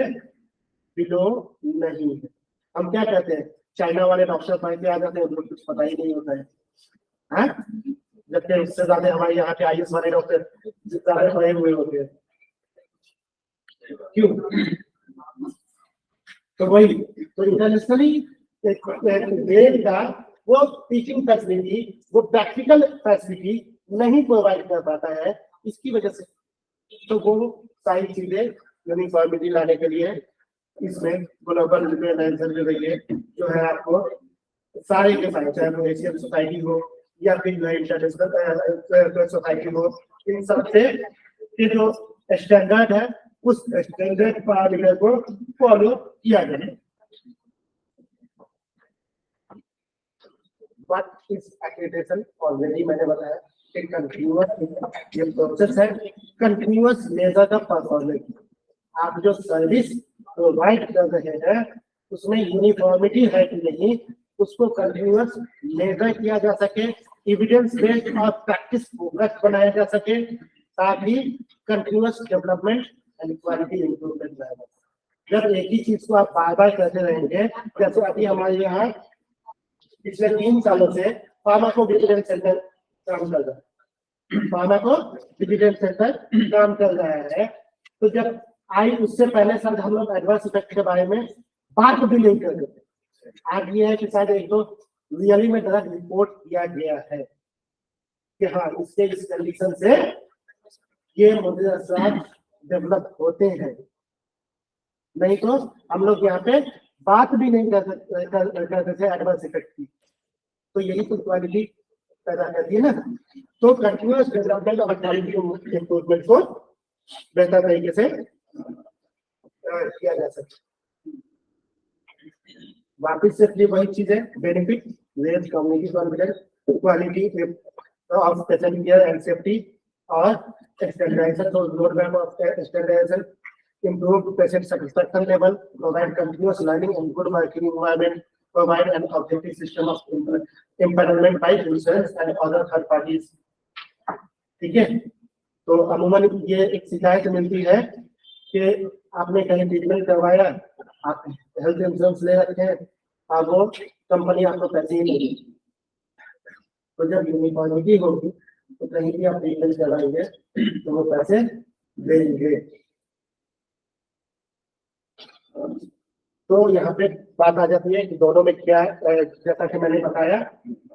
बिलो नहीं है। हम क्या कहते हैं, चाइना वाले डॉक्टर पढ़ के आ जाते हैं, उनको कुछ पता ही नहीं होता है, जबकि उससे ज्यादा हमारे यहाँ के आईएएस वाले डॉक्टर ज्यादा पढ़े हुए होते हैं। क्यों? तो वही तो इंटरनेशनली का वो टीचिंग फैसिलिटी, वो प्रैक्टिकल फैसिलिटी नहीं प्रोवाइड कर पाता है, इसकी वजह से। तो वो सारी चीजें यूनिफॉर्मिटी लाने के लिए इसमें ग्लोबल रिकॉग्निशन जो है आपको सारे के सारे, चाहे वो एशियन सोसाइटी हो या फिर जो इंटरनेशनल सोसाइटी हो, इन सब से कि जो स्टैंडर्ड है उस स्टैंडर्ड पैरामीटर को फॉलो किया जाए। What is accreditation? ऑलरेडी मैंने बताया कि कंटिन्यूअस ये प्रोसेस है, कंटिन्यूअस मेजर द परफॉर्मेंस। आप जो सर्विस प्रोवाइड कर रहे हैं उसमें यूनिफॉर्मिटी है कि नहीं, उसको कंटिन्यूअस मेजर किया जा सके, एविडेंस बेस्ड और प्रैक्टिस फोकस बनाया जा सके, साथ ही continuous development and quality improvement रहेगा। जब एक ही चीज को आप बार बार करते रहेंगे, जैसे अभी हमारे यहाँ पिछले 3 सालों से फार्माकोविजिलेंस सेंटर काम कर रहा है, फार्माकोविजिलेंस सेंटर काम कर रहा है। तो जब आई उससे पहले शायद हम लोग एडवर्स इफेक्ट के बारे में बात भी नहीं करते थे। आज ये है कि शायद एक दो रियली में ड्रग रिपोर्ट किया गया है कि हाँ इसके इस कंडीशन से ये मुद्दे असर डेवलप होते हैं, नहीं तो हम लोग यहाँ पे बात भी नहीं करते थे एडवर्स इफेक्ट की। तो यही तो क्वालिटी पैदा करती है ना। तो कंटिन्यूअस डेवलपमेंट और क्वालिटी इंप्रूवमेंट को बेहतर तरीके से किया जा सकता। वापिस से फिर वही चीज है, benefit raise community confidence, quality of patient care and safety और स्टैंडर्डाइजेशन, तो road map of standardization, improve patient satisfaction level, provide continuous learning and good working environment, provide an objective system of empowerment by users and other third parties। ठीक है, तो अमूमन ये एक शिकायत मिलती है कि आपने कहीं ट्रीटमेंट करवाया, आप हेल्थ इंश्योरेंस ले रखे हैं, अब वो कंपनी आपको पैसे ही नहीं देगी। तो जब यूनिफॉर्मिटी होगी तो कहीं भी आप ट्रीटमेंट करवाएंगे तो वो पैसे देंगे। तो यहाँ पे बात आ जाती है कि दोनों में क्या, जैसा कि मैंने बताया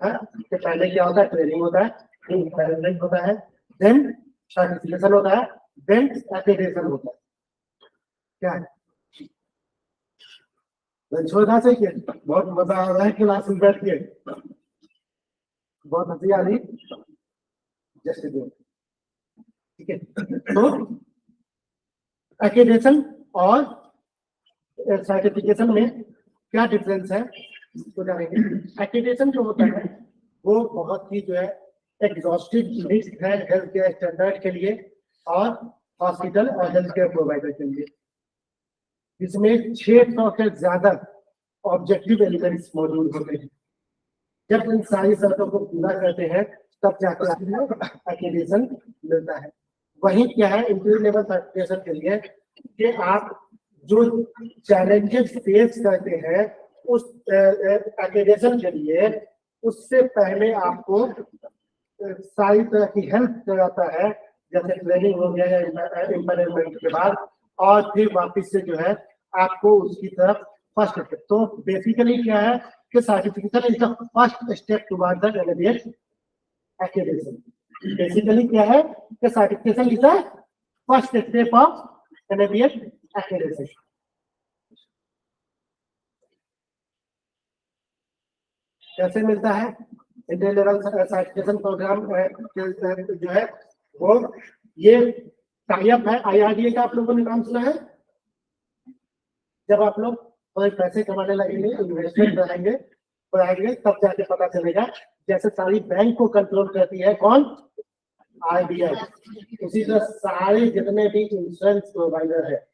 है कि पहले क्या होता है, ट्रेनिंग होता है, फिर होता है, देन सर्टिफिकेशन होता है, देन एक्रेडिटेशन होता है। क्या है छोटा से कि बहुत मजा आ रहा है क्लास में बैठ के, बहुत हंसी आ रही, जस्ट ठीक है। तो एक्रेडिटेशन और सर्टिफिकेशन में क्या डिफरेंस है तो जानेंगे। एक्रेडिटेशन जो होता है वो बहुत ही जो है एग्जॉस्टिव लिस्ट है हेल्थ केयर स्टैंडर्ड के लिए और हॉस्पिटल और हेल्थ केयर प्रोवाइडर के लिए, जिसमें 600 से ज्यादा ऑब्जेक्टिव एलिमेंट्स मौजूद होते हैं। जब इन सारी शर्तों को पूरा करते हैं तब जाकर एक्रेडिटेशन मिलता है। वही क्या है इंटरव्यू लेवल सर्टिफिकेशन के लिए कि आप जो चैलेंजेस फेस करते हैं उस एक्रेडिटेशन के लिए, उससे पहले आपको सारी तरह की हेल्प कराता है, जैसे ट्रेनिंग हो गया या एम्पावरमेंट के बाद, और फिर वापस से जो है आपको उसकी तरफ फर्स्ट स्टेप। तो बेसिकली क्या है कि certification is the first step toward the accreditation. Basically क्या है कि certification is the first step of accreditation. कैसे मिलता है इंटर लेवल सर्टिफिकेशन प्रोग्राम जो है वो ये टाइप है IRDA का। आप लोगों ने नाम सुना है? जब आप लोग थोड़े पैसे कमाने लगेंगे, इन्वेस्टमेंट बढ़ाएंगे तब जाके पता चलेगा। जैसे सारी बैंक को कंट्रोल करती है कौन? RBI। उसी तरह सारे जितने भी इंश्योरेंस प्रोवाइडर है,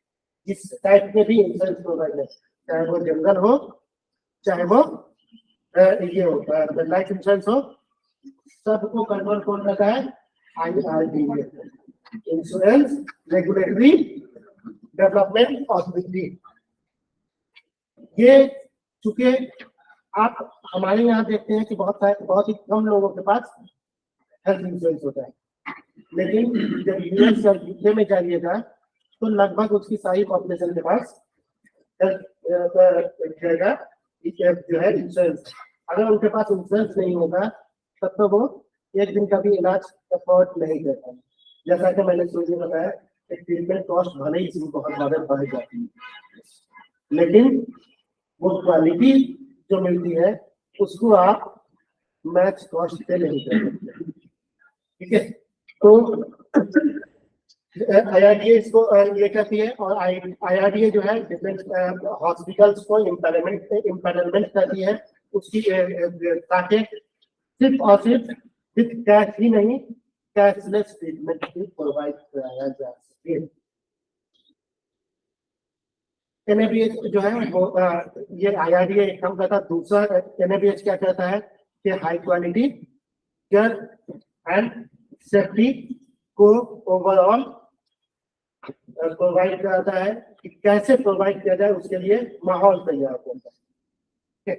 जिस टाइप के भी इंश्योरेंस प्रोवाइडर, चाहे वो जनरल हो, चाहे वो ये हो लाइफ इंश्योरेंस हो, सबको कंट्रोल कौन करता है? IRDA, insurance regulatory development authority. ये चूंकि आप हमारे यहाँ देखते हैं कि बहुत ही कम लोगों के पास हेल्थ इंश्योरेंस होता है, लेकिन जब यूएस और यूके में जाइएगा तो लगभग उसकी सारी पॉपुलेशन के पास जो है इंश्योरेंस। अगर उनके पास इंश्योरेंस नहीं होगा तब तो वो एक दिन का भी इलाज अफोर्ड नहीं करता। जैसा कि मैंने शुरू में बताया कि ट्रीटमेंट कॉस्ट भले ही इसमें बहुत ज्यादा बढ़ जाती है, लेकिन वो क्वालिटी जो मिलती है उसको आप मैच कॉस्ट पे नहीं कर सकते। ठीक है, तो IRDA इसको ये कहती है, और IRDA जो है डिफरेंट हॉस्पिटल्स को इम्पैनलमेंट करती है उसकी ताकि सिर्फ और सिर्फ विद कैश ही नहीं, कैशलेस ट्रीटमेंट भी प्रोवाइड कराया जा सके। NABH जो है वो ये IRDA एक काम करता है। दूसरा NABH क्या कहता है कि high quality care and safety को ओवरऑल प्रोवाइड कराता है कि कैसे प्रोवाइड किया जाए उसके लिए माहौल तैयार करता है।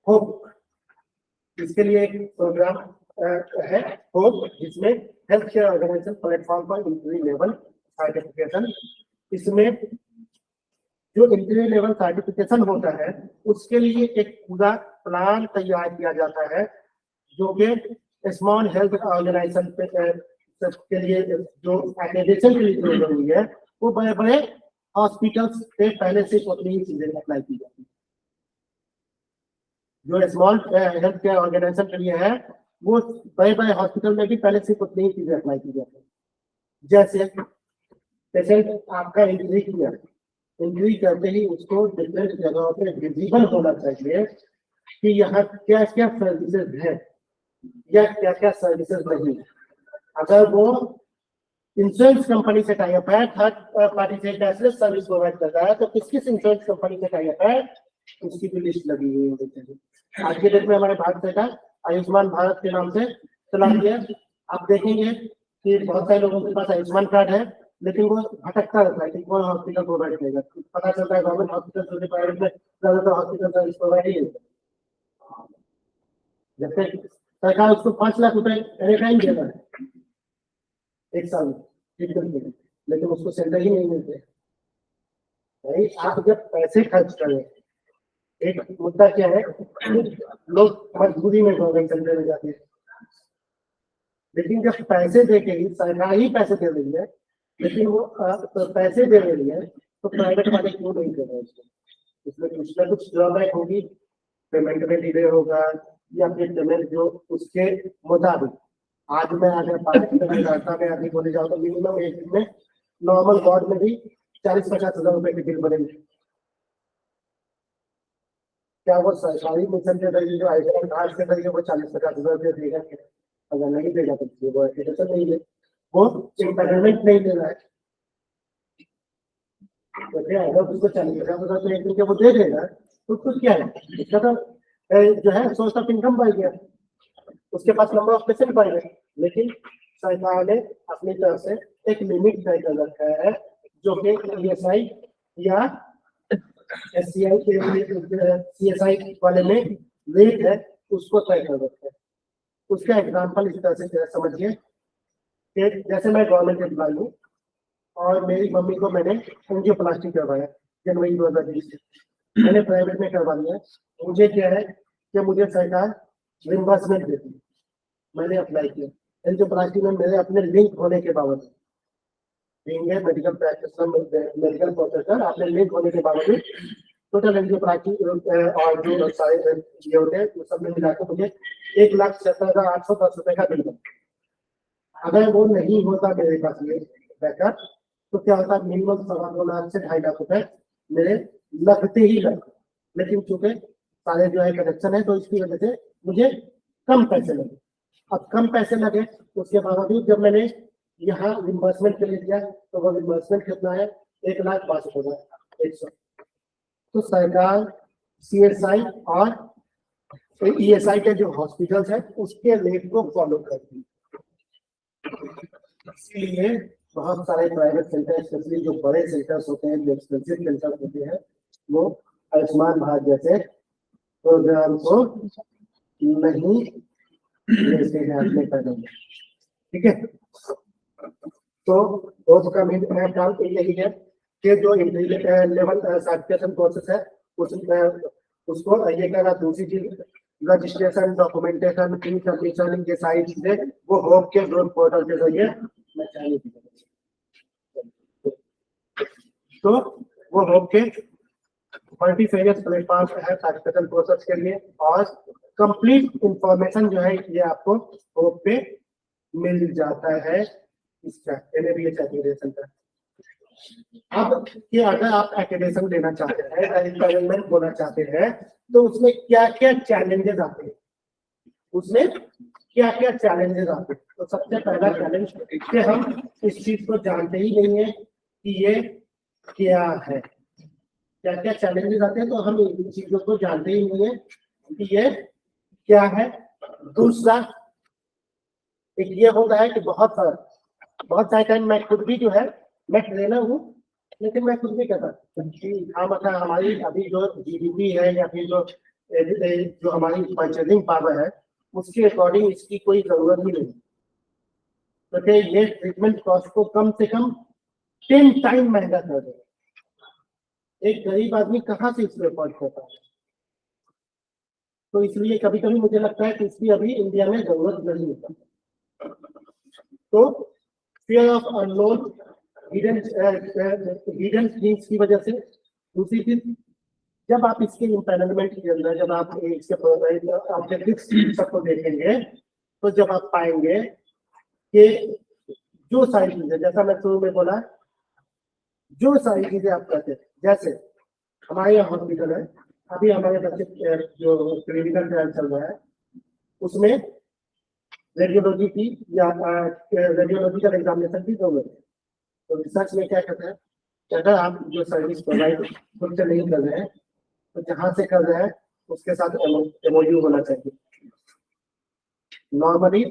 होप इसके लिए एक प्रोग्राम है होप, जिसमें हेल्थ केयर ऑर्गेनाइजेशन प्लेटफॉर्म पर इंट्री लेवल सर्टिफिकेशन, इसमें जो इंट्री लेवल सर्टिफिकेशन होता है उसके लिए एक पूरा प्लान तैयार किया जाता है, जो कि स्मॉल हेल्थ ऑर्गेनाइजेशन के लिए जो एक्रेडिटेशन के लिए जरूरी है, वो बड़े बड़े हॉस्पिटल्स से पहले से उतनी ही चीजें अप्लाई की जाती है। जो स्मॉल हेल्थ केयर ऑर्गेनाइजेशन के लिए है, वो बड़े बड़े हॉस्पिटल में भी पहले से उतनी ही चीजें अप्लाई की जाती है। जैसे पेशेंट आपका इंजरी किया, इंजरी करते ही उसको डिफरेंट जगहों पे विजिबल होना चाहिए कि यहाँ क्या क्या सर्विसेज है या क्या क्या सर्विसेज नहीं। अगर वो इंश्योरेंस कंपनी से टाई अप है, थर्ड पार्टी से कैशलेस सर्विस प्रोवाइड करता है, तो किस किस इंश्योरेंस कंपनी से टाई अप है उसकी भी लिस्ट लगी हुई होनी चाहिए। आज के डेट में हमारे भारत सरकार आयुष्मान भारत के नाम से चला रही है। आप देखेंगे कि बहुत सारे लोगों के पास आयुष्मान कार्ड है, लेकिन वो भटकता रहता है कि कौन हॉस्पिटल प्रोवाइड करेगा। पता चलता है गवर्नमेंट हॉस्पिटल प्राइवेट में ज्यादातर हॉस्पिटल सर्विस प्रोवाइड ही है। जब तक सरकार उसको 5 लाख रुपए एनी टाइम दे रहा है एक साल में ट्रीटमेंट के लिए, लेकिन उसको सेंटर ही नहीं मिलते। भाई आप जब पैसे खर्च करें, एक मुद्दा क्या है, लोग मजबूरी में गवर्नमेंट सेंटर में जाते हैं, लेकिन जब पैसे दे के ही सरकार ही पैसे दे रही है, लेकिन वो तो पैसे दे रही है, तो प्राइवेट वाले क्यों नहीं दे रहे हैं? इसमें कुछ ना कुछ ड्रॉबैक होगी, पेमेंट में डिले होगा, या फिर पेमेंट जो उसके मुताबिक। आज मैं अगर 5 रास्ता में आगे बोले जाओ तो मिनिमम एक दिन में नॉर्मल वार्ड में भी 40-50 हजार रुपए की बिल बनेगी। क्या वो सरकारी मिशन के जरिए जो आयुष्मान कार्ड के जरिए वो 40-50 हजार रुपये देगा? अगर नहीं देगा तो वो एप्लीकेशन नहीं है, वो इम्पेनलमेंट नहीं ले रहा है। तो क्या है, अगर उसको 40-50 हजार रुपये एक दिन के वो दे देगा तो उसको क्या है, इसका तो जो है सोर्स ऑफ इनकम बढ़ गया, उसके पास नंबर ऑफ पेशेंट बढ़ गए। लेकिन सरकार ने अपनी तरफ से एक लिमिट तय कर रखा है, जो कि ESI या SCI CSI वाले में रेट है, उसको तय कर रखा है। उसका एग्जाम्पल इस तरह से समझिए कि जैसे मैं गवर्नमेंट एम्प्लॉय हूँ और मेरी मम्मी को मैंने एंजियोप्लास्टी करवाया जनवरी 2020 से, मैंने प्राइवेट में करवा लिया। मुझे क्या है कि मुझे सरकार रिम्बर्समेंट देती है, मैंने अप्लाई किया एंजियोप्लास्टी में, मेरे अपने लिंक होने के बावजूद, मेडिकल प्रैक्टिशनर मेडिकल प्रोफेसर, आपने लिंक होने के बावजूद टोटल एंजियोप्लास्टी और जो सारे ये होते हैं सब में मिलाकर मुझे 1,70,810 रुपए का बिल बना। अगर वो नहीं होता मेरे पास ये बैकअप, तो क्या होता, मिनिमम 2.25 लाख से 2.5 लाख रुपए मेरे लगते ही लगते। लेकिन चूंकि सारे जो है कनेक्शन है, तो इसकी वजह से मुझे कम पैसे लगे। अब कम पैसे लगे उसके बावजूद जब मैंने यहाँ रिम्बर्समेंट के लिए दिया, तो वो रिम्बर्समेंट कितना है, 1,62,100। तो सरकार CSI और ESI के जो हॉस्पिटल्स है उसके रेट को फॉलो करती है। इसलिए बहुत सारे प्राइवेट सेंटर, स्पेशली जो बड़े सेंटर्स होते हैं, जो एक्सपेंसिव सेंटर्स होते हैं, वो आयुष्मान भारत जैसे प्रोग्राम को नहीं लेते हैं। ठीक है, तो दोस्त का मेन काम तो यही है कि जो लेवल सर्टिफिकेशन प्रोसेस है उसको ये करना। दूसरी चीज रजिस्ट्रेशन, डॉक्यूमेंटेशन, फी सबमिशन, ये सारी चीजें वो होप के ग्रोथ पोर्टल के जरिए मैं चाहिए। तो वो होप के मल्टीफेरियस प्लेटफॉर्म है सर्टिफिकेशन प्रोसेस के लिए, और कंप्लीट इंफॉर्मेशन जो है ये आपको होप पे मिल जाता है इसका NABH एक्रेडिटेशन का। अब कि अगर आप एक्रेडिटेशन लेना चाहते हैं, एम्प्लॉयमेंट होना चाहते हैं, तो उसमें क्या क्या चैलेंजेस आते हैं, उसमें क्या क्या चैलेंजेस आते हैं। तो सबसे पहला चैलेंज कि हम इस चीज को जानते ही नहीं है कि ये क्या है। क्या क्या चैलेंजेस आते हैं, तो हम इन चीजों को जानते ही नहीं है कि ये क्या है। दूसरा एक ये होता है कि बहुत सारे टाइम मैं खुद भी जो है मैं ट्रेनर हूँ, लेकिन मैं खुद भी कहता कि हाँ मतलब हमारी अभी जो GDP है या फिर जो हमारी परचेजिंग पावर है उसके अकॉर्डिंग इसकी कोई जरूरत ही नहीं। तो फिर ये ट्रीटमेंट कॉस्ट को कम से कम 10 टाइम महंगा कर देगा। एक गरीब आदमी कहाँ से इसको अफोर्ड करता है। तो इसलिए कभी कभी मुझे लगता है कि इसकी अभी इंडिया में जरूरत नहीं होता। तो fear of unknown hidden things की वजह से। दूसरी चीज, जब आप इसके इम्पैनलमेंट के अंदर जब आप इसके ऑब्जेक्टिव्स सबको देखेंगे, तो जब आप पाएंगे कि जो सारी चीजें, जैसा मैं शुरू में बोला, जो सारी चीजें आप करते हैं, जैसे हमारे यहाँ हॉस्पिटल है, अभी हमारे बच्चे जो क्लिनिकल ट्रायल चल रहा है उसमें रेडियोलॉजी की या रेडियोलॉजिकल एग्जामिनेशन की जरूरत है। तो रिसर्च में क्या कहता है कि अगर आप जो सर्विस प्रोवाइड खुद से नहीं कर रहे हैं, तो जहां से कर रहे हैं उसके साथ MOU होना चाहिए। नॉर्मली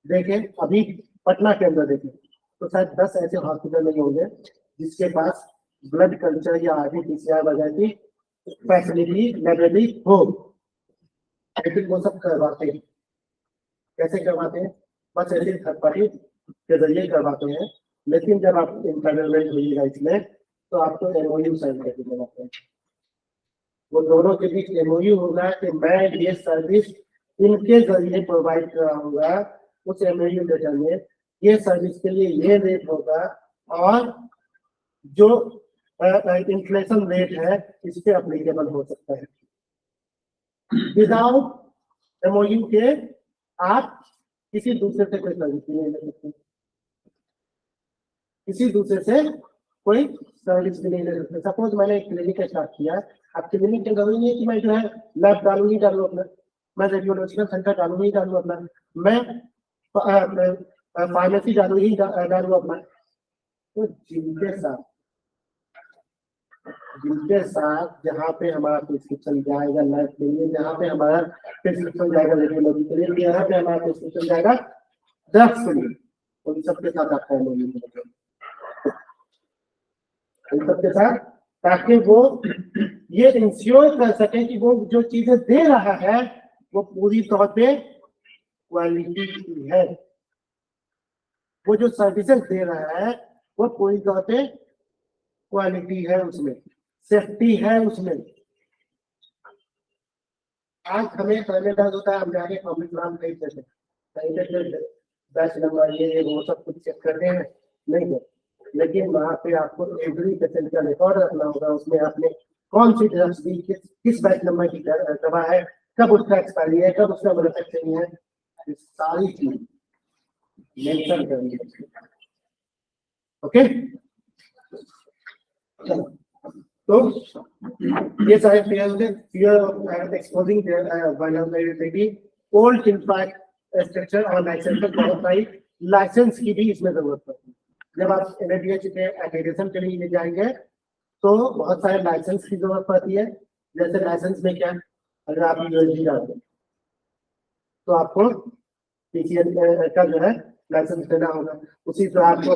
देखें, अभी पटना के अंदर देखें तो शायद 10 ऐसे हॉस्पिटल नहीं होंगे जिसके पास ब्लड कल्चर या RT-PCR वगैरह की फैसिलिटी लाइब्रेरी हो, लेकिन वो सब करवाते हैं। कैसे करवाते हैं? बस ऐसे थर्ड पार्टी के जरिए करवाते हैं। लेकिन जब आप इंटरनल होइएगा इसमें, तो आपको MOU साइन करके देना पड़ेगा। वो दोनों के बीच MOU होगा कि मैं ये सर्विस इनके जरिए प्रोवाइड कराऊंगा। उस MOU लेटर में ये सर्विस के लिए ये रेट होगा और जो इन्फ्लेशन रेट है इस पे अप्लीकेबल हो सकता है। विदाउट MOU के आप किसी दूसरे से कोई सर्विस नहीं ले सकते, किसी दूसरे से कोई सर्विस भी नहीं ले सकते। सपोज मैंने एक क्लिनिक स्टार्ट किया, अब क्लिनिक के जरूरी नहीं है कि मैं जो है लैब डालू ही डालू अपना, मैं रेडियोलॉजिकल सेंटर डालू ही डालू अपना, मैं फार्मेसी डालू ही डालू अपना। तो जिनके साथ जहाँ पे हमारा प्रिस्क्रिप्शन जाएगा लैब के लिए, जहाँ पे हमारा प्रिस्क्रिप्शन जाएगा रेडियोलॉजी के लिए, यहाँ पे हमारा प्रिस्क्रिप्शन जाएगा ड्रग्स के लिए, उन सबके साथ आपका MOU होगा, इन सबके साथ, ताकि वो ये इंश्योर कर सके कि वो जो चीजें दे रहा है वो पूरी तौर पे क्वालिटी की है। वो जो सर्विसेज दे रहा है वो पूरी तौर पे क्वालिटी है, उसमें सेफ्टी है उसमें। आज हमें पहले दर्द होता है, हम जाके पब्लिक नाम नहीं देते, कहीं पे बैच नंबर ये वो सब कुछ चेक करते हैं नहीं है, लेकिन वहां पे आपको एवरी पेशेंट का रिकॉर्ड रखना होगा। उसमें आपने कौन सी ड्रग्स दी, किस बैच नंबर की दवा है, कब उसका एक्सपायरी है, कब उसका मैन्युफैक्चरिंग है, ये सारी चीज मेंशन करनी है। ओके, तो ये सारे fear of exposing their vulnerability, old infrastructure और लाइसेंस बहुत सारी लाइसेंस की भी इसमें जरूरत पड़ती है। जब आप NABH के एक्रेडिटेशन के लिए जाएंगे तो बहुत सारे लाइसेंस की जरूरत पड़ती है। जैसे लाइसेंस में क्या, अगर आप USG डालते हैं तो आपको PCN का जो है लाइसेंस लेना होगा, उसी तरह आपको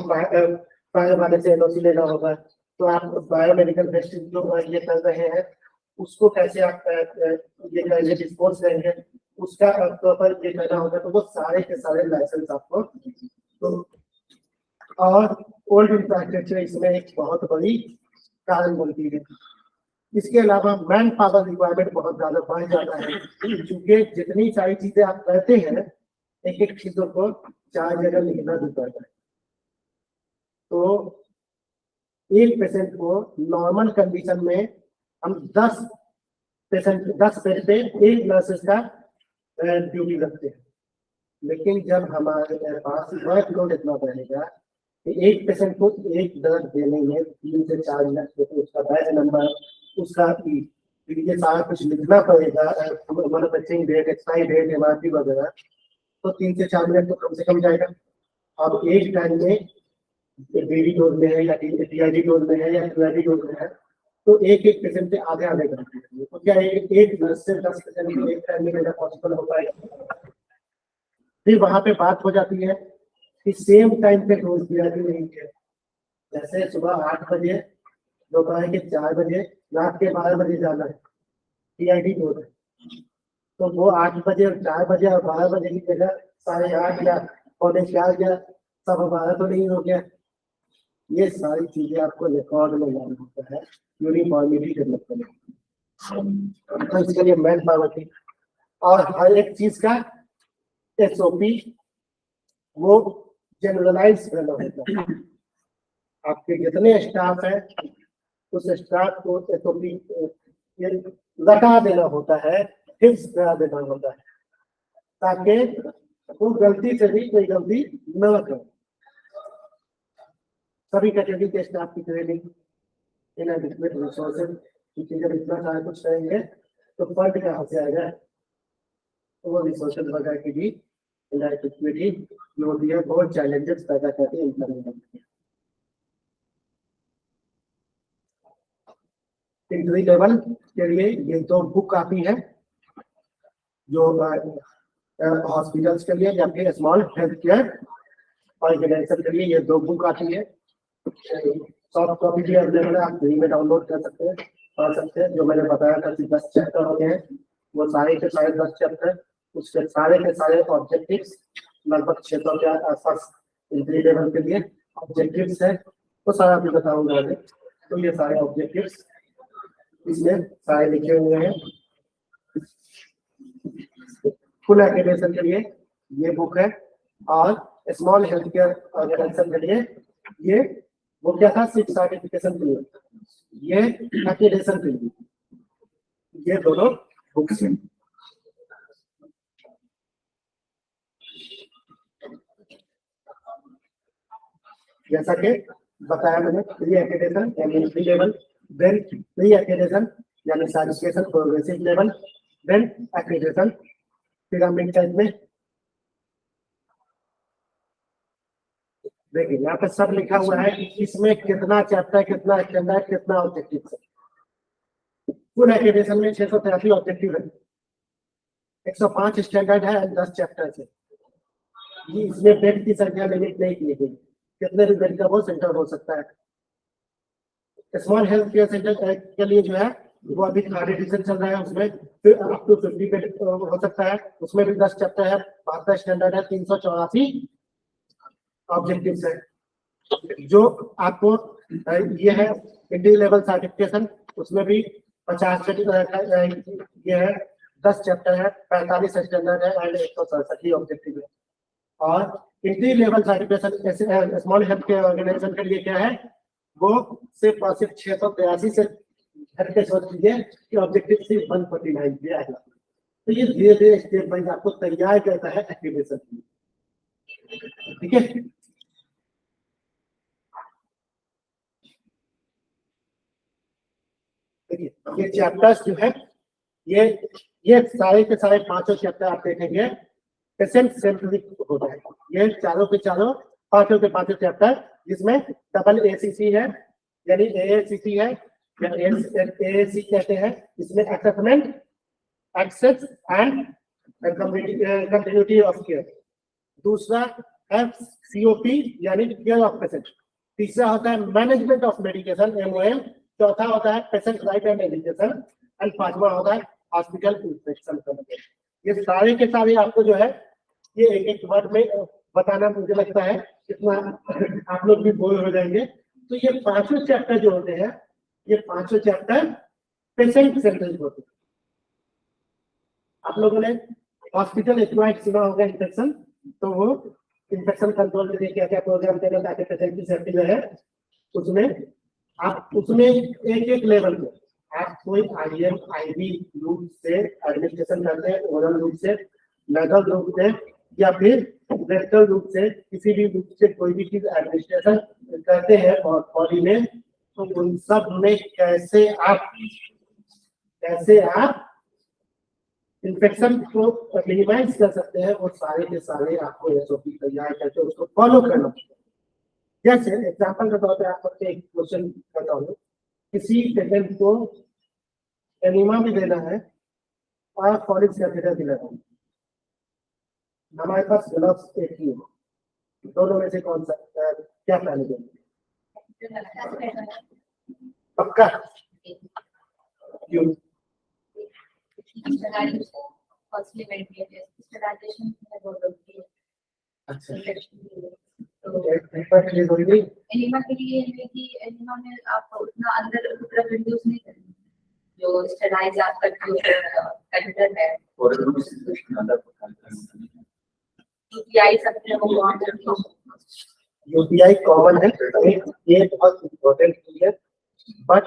फायर वाले से NOC लेना होगा। तो आप बायोमेडिकल वेस्ट जो ये कर रहे हैं उसको कैसे आप ये डिस्पोज करेंगे, उसका प्रॉपर ये करना होगा। तो वो सारे के सारे लाइसेंस आपको, तो और ओल्ड इंफ्रास्ट्रक्चर इसमें एक बहुत बड़ी कारण बनती है। इसके अलावा मैन पावर रिक्वायरमेंट बहुत ज्यादा बढ़ जाता है, क्योंकि जितनी सारी चीजें आप करते हैं एक एक चीजों को 4 जगह लिखना भी पड़ता है। तो एक पेशेंट को नॉर्मल कंडीशन में हम 10 बेड पे एक नर्सेस का ड्यूटी रखते हैं, लेकिन जब हमारे पास वर्कलोड इतना बढ़ेगा कि एक पेशेंट को एक दर्द देने में 3 से 4 मिनट तो उसका बैच नंबर, उसका ये सारा कुछ लिखना पड़ेगा, manufacturing date, expiry date, MRP वगैरह, तो 3 से 4 मिनट तो कम से कम जाएगा। अब एक टाइम में बीडी डोज में है या टीआईडी डोज में है या टीआईडी डोज में है, तो एक एक पेशेंट से आधे आधे घंटे लगेंगे। तो क्या एक नर्स से 10 पेशेंट एक टाइम में लेना पॉसिबल हो पाएगा? फिर वहां पे बात हो जाती है कि सेम टाइम पे डोज दिया कि नहीं है। जैसे सुबह 8 बजे, दोपहर के 4 बजे, रात के 12 बजे जाना है, टीआईडी डोज है, तो वो 8 बजे और 4 बजे और 12 बजे की जगह 8:30 या 4:45 या 12:15 तो नहीं हो गया। ये सारी चीजें आपको रिकॉर्ड में लाना होता है, यूनिफॉर्मिटी डेवलप करने, तो इसके लिए मैन पावर की और हर एक चीज का एसओपी वो जनरलाइज करना होता है। आपके जितने स्टाफ है उस स्टाफ को एसओपी रटा देना होता है, फिक्स करा देना होता है, ताकि वो गलती से भी कोई गलती न करे। सभी कैटेगरी के स्टाफ की ट्रेनिंग, इनएडिक्वेट रिसोर्सेज, क्योंकि जब इतना सारा कुछ करेंगे तो फंड कहाँ से आएगा? तो वो रिसोर्सेज वगैरह की भी इनएडिक्वेटी जो होती है बहुत चैलेंजेस पैदा करती है इंटरनेट। इंट्री लेवल के लिए ये 2 बुक आती है जो हॉस्पिटल्स के लिए या फिर स्मॉल हेल्थ केयर ऑर्गेनाइजेशन के लिए ये 2 बुक आती है। सॉफ्ट कॉपी भी अवेलेबल है, आप फ्री में डाउनलोड कर सकते हैं, पढ़ सकते हैं। जो मैंने बताया था कि 10 चैप्टर होते हैं, वो सारे के सारे 10 चैप्टर, उसके सारे के सारे ऑब्जेक्टिव्स लगभग 600 के आसपास इंट्री लेवल के लिए ऑब्जेक्टिव्स है, वो सारा भी बताऊंगा आगे। तो ये सारे ऑब्जेक्टिव्स इसमें सारे लिखे हुए हैं। फुल एकेडेशन के लिए ये बुक है और स्मॉल हेल्थ केयर ऑर्गेनाइजेशन के लिए ये वो क्या था, 6 सर्टिफिकेशन के लिए, ये एकेडेशन के लिए, ये दोनों बुक्स हैं। जैसा कि बताया मैंने, प्री एकेडेशन यानी entry level, then pre accreditation यानी certification progressive level, then accreditation pyramid type में। देखिए यहाँ पे सब लिखा हुआ है कि इसमें कितना चैप्टर, कितना स्टैंडर्ड, कितना ऑब्जेक्टिव है। फुल एकेडेशन में 683 ऑब्जेक्टिव है, 105 स्टैंडर्ड है, 10 चैप्टर है। ये इसमें बेड की संख्या लिमिट नहीं की गई, कितने भी बेड का वो सेंटर हो सकता है। स्मॉल हेल्थ केयर सेंटर के लिए जो है वो अभी थर्ड एडिशन चल रहा है, उसमें फिर अप टू 50 बेड हो सकता है, उसमें भी 10 चैप्टर है, 12 स्टैंडर्ड है, 384 ऑब्जेक्टिव्स है। जो आपको ये है इंट्री लेवल सर्टिफिकेशन, उसमें भी 50 ये है, 10 चैप्टर है, 45 स्टैंडर्ड है एंड 167 ऑब्जेक्टिव है। और entry level certification small health care organization के लिए क्या है, वो सिर्फ और सिर्फ 683 से हट के सोच लीजिए कि ऑब्जेक्टिव सिर्फ 149 पे आएगा। तो ये धीरे धीरे स्टेप वाइज आपको तैयार करता है एक्टिवेशन के लिए, ठीक है। देखिए ये चैप्टर्स जो है, ये सारे के सारे 5 चैप्टर आप देखेंगे पेशेंट सेंट्रिक होता है। ये चारों के चारों 5 के 5 चैप्टर, जिसमें डबल एसीसी है यानी एएसीसी है या एएसी कहते हैं। इसमें assessment, access and continuity of care. दूसरा है सीओपी यानी केयर ऑफ पेशेंट। तीसरा होता है मैनेजमेंट ऑफ मेडिकेशन एमओएम। चौथा होता है patient right and education and पांचवा होता है हॉस्पिटल इंस्पेक्शन। ये सारे के सारे आपको जो है ये एक एक वर्ड में बताना मुझे लगता है कितना आप लोग भी बोर हो जाएंगे। तो ये 5 चैप्टर जो होते हैं, ये 5 चैप्टर पेशेंट सेंट्रिक होते हैं। आप लोगों ने हॉस्पिटल एक्वायर्ड सुना होगा इन्फेक्शन, तो वो इन्फेक्शन कंट्रोल के लिए क्या क्या प्रोग्राम देना ताकि पेशेंट की सेफ्टी रहे। उसमें आप उसमें एक एक लेवल पे आप कोई आईएम आईवी रूप से एडमिनिस्ट्रेशन करते हैं, ओरल रूप से, मेडिकल रूप से, या फिर प्रैक्टिकल रूप से किसी भी रूप से कोई भी चीज एडमिनिस्ट्रेशन करते हैं और बॉडी में, तो उन सब में कैसे आप इन्फेक्शन को मिनिमाइज कर सकते हैं, वो सारे के सारे आपको एसओपी तैयार करके उसको फॉलो करना चाहिए। जैसे एग्जाम्पल के तौर पे आपको एक क्वेश्चन करता हूँ, किसी पेशेंट को एनीमा भी देना है और फॉलिक कैथेटर भी लगाना है, हमारे पास ग्लव्स एक ही है, दोनों में से कौन सा क्या प्लान है? पक्का? क्यों? अच्छा, एनिमा के लिए है कि एनिमा में आप उतना अंदर पूरा रिड्यूस नहीं करेंगे, जो स्टेराइज आपका जो कैथेटर है यूटीआई सकते हैं वो वहाँ पर यूटीआई कॉमन है, ये बहुत इम्पोर्टेंट चीज है, बट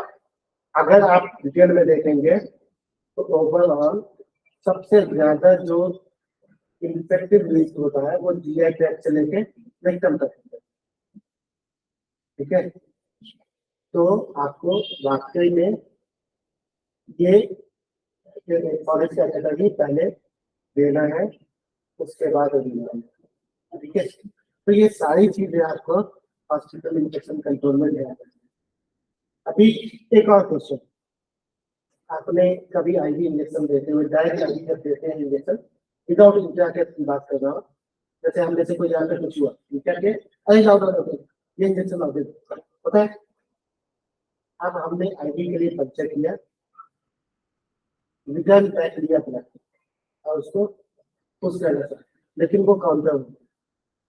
अगर आप डिटेल में देखेंगे तो ओवरऑल सबसे ज्यादा जो इन्फेक्टिव रिस्क होता है वो जीआई ट्रैक्ट से लेके रेक्टम तक होता है। ठीक है, तो आपको वाकई में ये फॉरेस्ट कैटेगरी ही पहले देना है, उसके बाद देना है। ठीक है, तो ये सारी चीजें आपको हॉस्पिटल इन्फेक्शन कंट्रोल में ध्यान रखना है। अभी एक और क्वेश्चन, आपने कभी आईवी इंजेक्शन देते हुए डायरेक्ट आईवी जब देते हैं इंजेक्शन विदाउट इंटरैक्ट की बात कर रहा हूँ, जैसे हम जैसे कोई जानकर कुछ हुआ करके अरे जाओ ये इंजेक्शन आप दे दो, पता है अब हमने आईवी के लिए पंचर किया, विजन पैक लिया ब्लड और उसको पुश कर दिया, लेकिन वो काउंटर हो गया,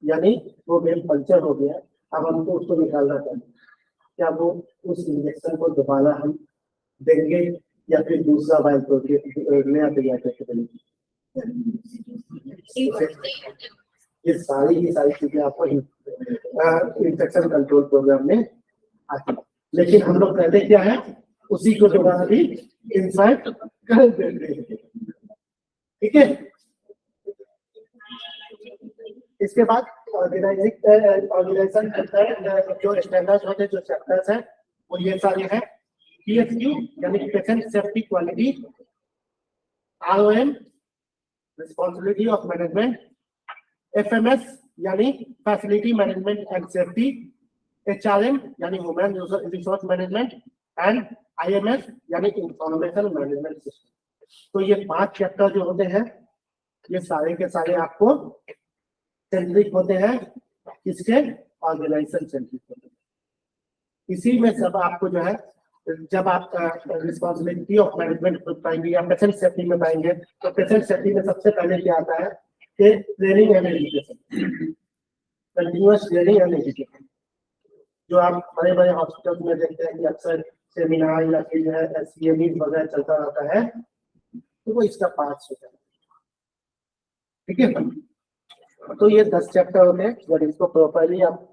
यानी वो वेल पंचर हो गया, अब हमको उसको निकालना चाहिए, क्या वो उस इंजेक्शन को दोबारा हम देंगे या फिर दूसरा वाइल नया तैयार करके देंगे? ये सारी की सारी चीजें आपको इन्फेक्शन कंट्रोल प्रोग्राम में आती है, लेकिन हम लोग कहते क्या है उसी को दोबारा भी इंसर्ट कर देते हैं। ठीक है, इसके बाद ऑर्गेनाइजेशन जो स्टैंडर्ड्स होते हैं, जो चैप्टर्स हैं वो ये सारे हैं, PSQ यानी patient safety quality, ROM responsibility of management, FMS यानी facility management and safety, HRM यानी human resource management and IMS यानी इंफॉर्मेशन मैनेजमेंट सिस्टम। तो ये 5 चैप्टर जो होते हैं ये सारे के सारे आपको सेंट्रिक होते हैं, किसके? ऑर्गेनाइजेशन सेंट्रिक होते हैं। इसी में सब आपको जो है जब आप रिस्पांसिबिलिटी ऑफ मैनेजमेंट पाएंगे या पेशेंट सेफ्टी में पाएंगे, तो पेशेंट सेफ्टी में सबसे पहले क्या आता है कि training and education, continuous training and education, जो आप बड़े बड़े हॉस्पिटल में देखते हैं कि अक्सर सेमिनार या फिर जो है SCME वगैरह चलता रहता है, तो वो इसका पार्ट होता है। ठीक है, तो ये 10 चैप्टर होते हैं, जब इसको प्रॉपर्ली आप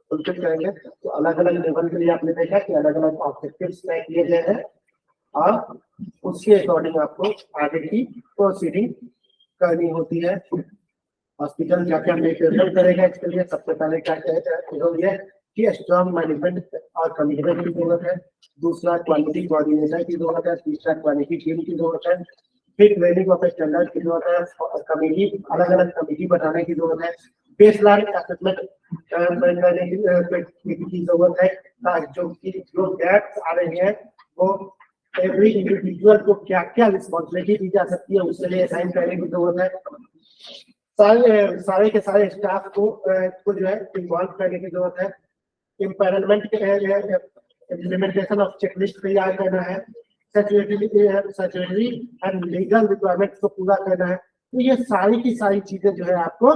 फुलफिल करेंगे तो अलग अलग लेवल के लिए आपने देखा कि अलग अलग ऑब्जेक्टिव्स तय किए गए हैं और उसके अकॉर्डिंग आपको आगे की प्रोसीडिंग करनी होती है। हॉस्पिटल क्या क्या मेजरमेंट करेगा इसके लिए सबसे पहले क्या क्या कि स्ट्रॉन्ग मैनेजमेंट और कमिटमेंट की जरूरत है, दूसरा क्वालिटी कोऑर्डिनेटर की जरूरत है, तीसरा क्वालिटी टीम की जरूरत है, फिर ट्रेनिंग ऑफ स्टैंडर्ड की जरूरत है, कमेटी अलग अलग कमेटी बनाने की जरूरत है, बेसलाइन असेसमेंट की जरूरत है, जो गैप्स आ रहे हैं वो एवरी इंडिविजुअल को क्या क्या रिस्पॉन्सिबिलिटी दी जा सकती है उसके लिए असाइन करने की जरूरत है, सारे के सारे स्टाफ को जो है इन्वॉल्व करने की जरूरत है, इम्पैनलमेंट के इम्प्लीमेंटेशन ऑफ चेकलिस्ट तैयार करना है, स्टैट्यूटरी एंड लीगल रिक्वायरमेंट्स को पूरा करना है। तो ये सारी की सारी चीजें जो है आपको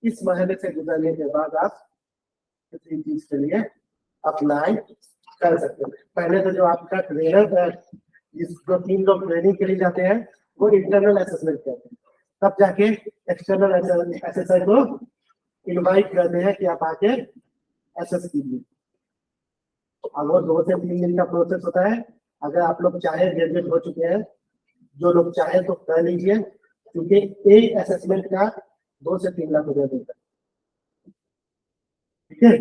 इस महीने से गुजरने के बाद आप किसी चीज के लिए अप्लाई कर सकते हैं। पहले तो जो आपका ट्रेनर जो 3 लोग ट्रेनिंग के लिए जाते हैं वो इंटरनल असेसमेंट करते हैं, तब जाके एक्सटर्नल असेसर को इनवाइट करते हैं कि आप आके एसेस कीजिए। अगर 2 से 3 दिन का प्रोसेस होता है, अगर आप लोग चाहे ग्रेजुएट हो चुके हैं, जो लोग चाहे तो कर लीजिए, क्योंकि एक असेसमेंट का 2 से 3 लाख रुपया मिलता है। ठीक है,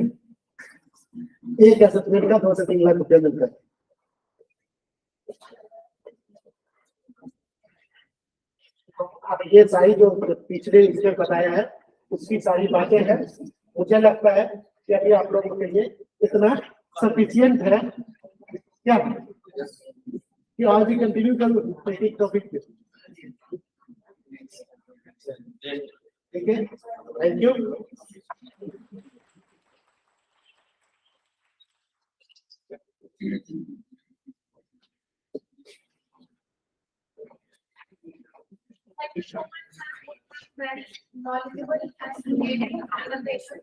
एक असेसमेंट का 2 से 3 लाख रुपया मिलता है। अब ये सारी जो पिछले इसमें बताया है उसकी सारी बातें हैं, मुझे लगता है कि अभी आप लोगों के लिए इतना सफिशियंट है क्या कि आज भी कंटिन्यू करूँ एक टॉपिक पे। ठीक है, thank you. Very knowledgeable and creative presentation.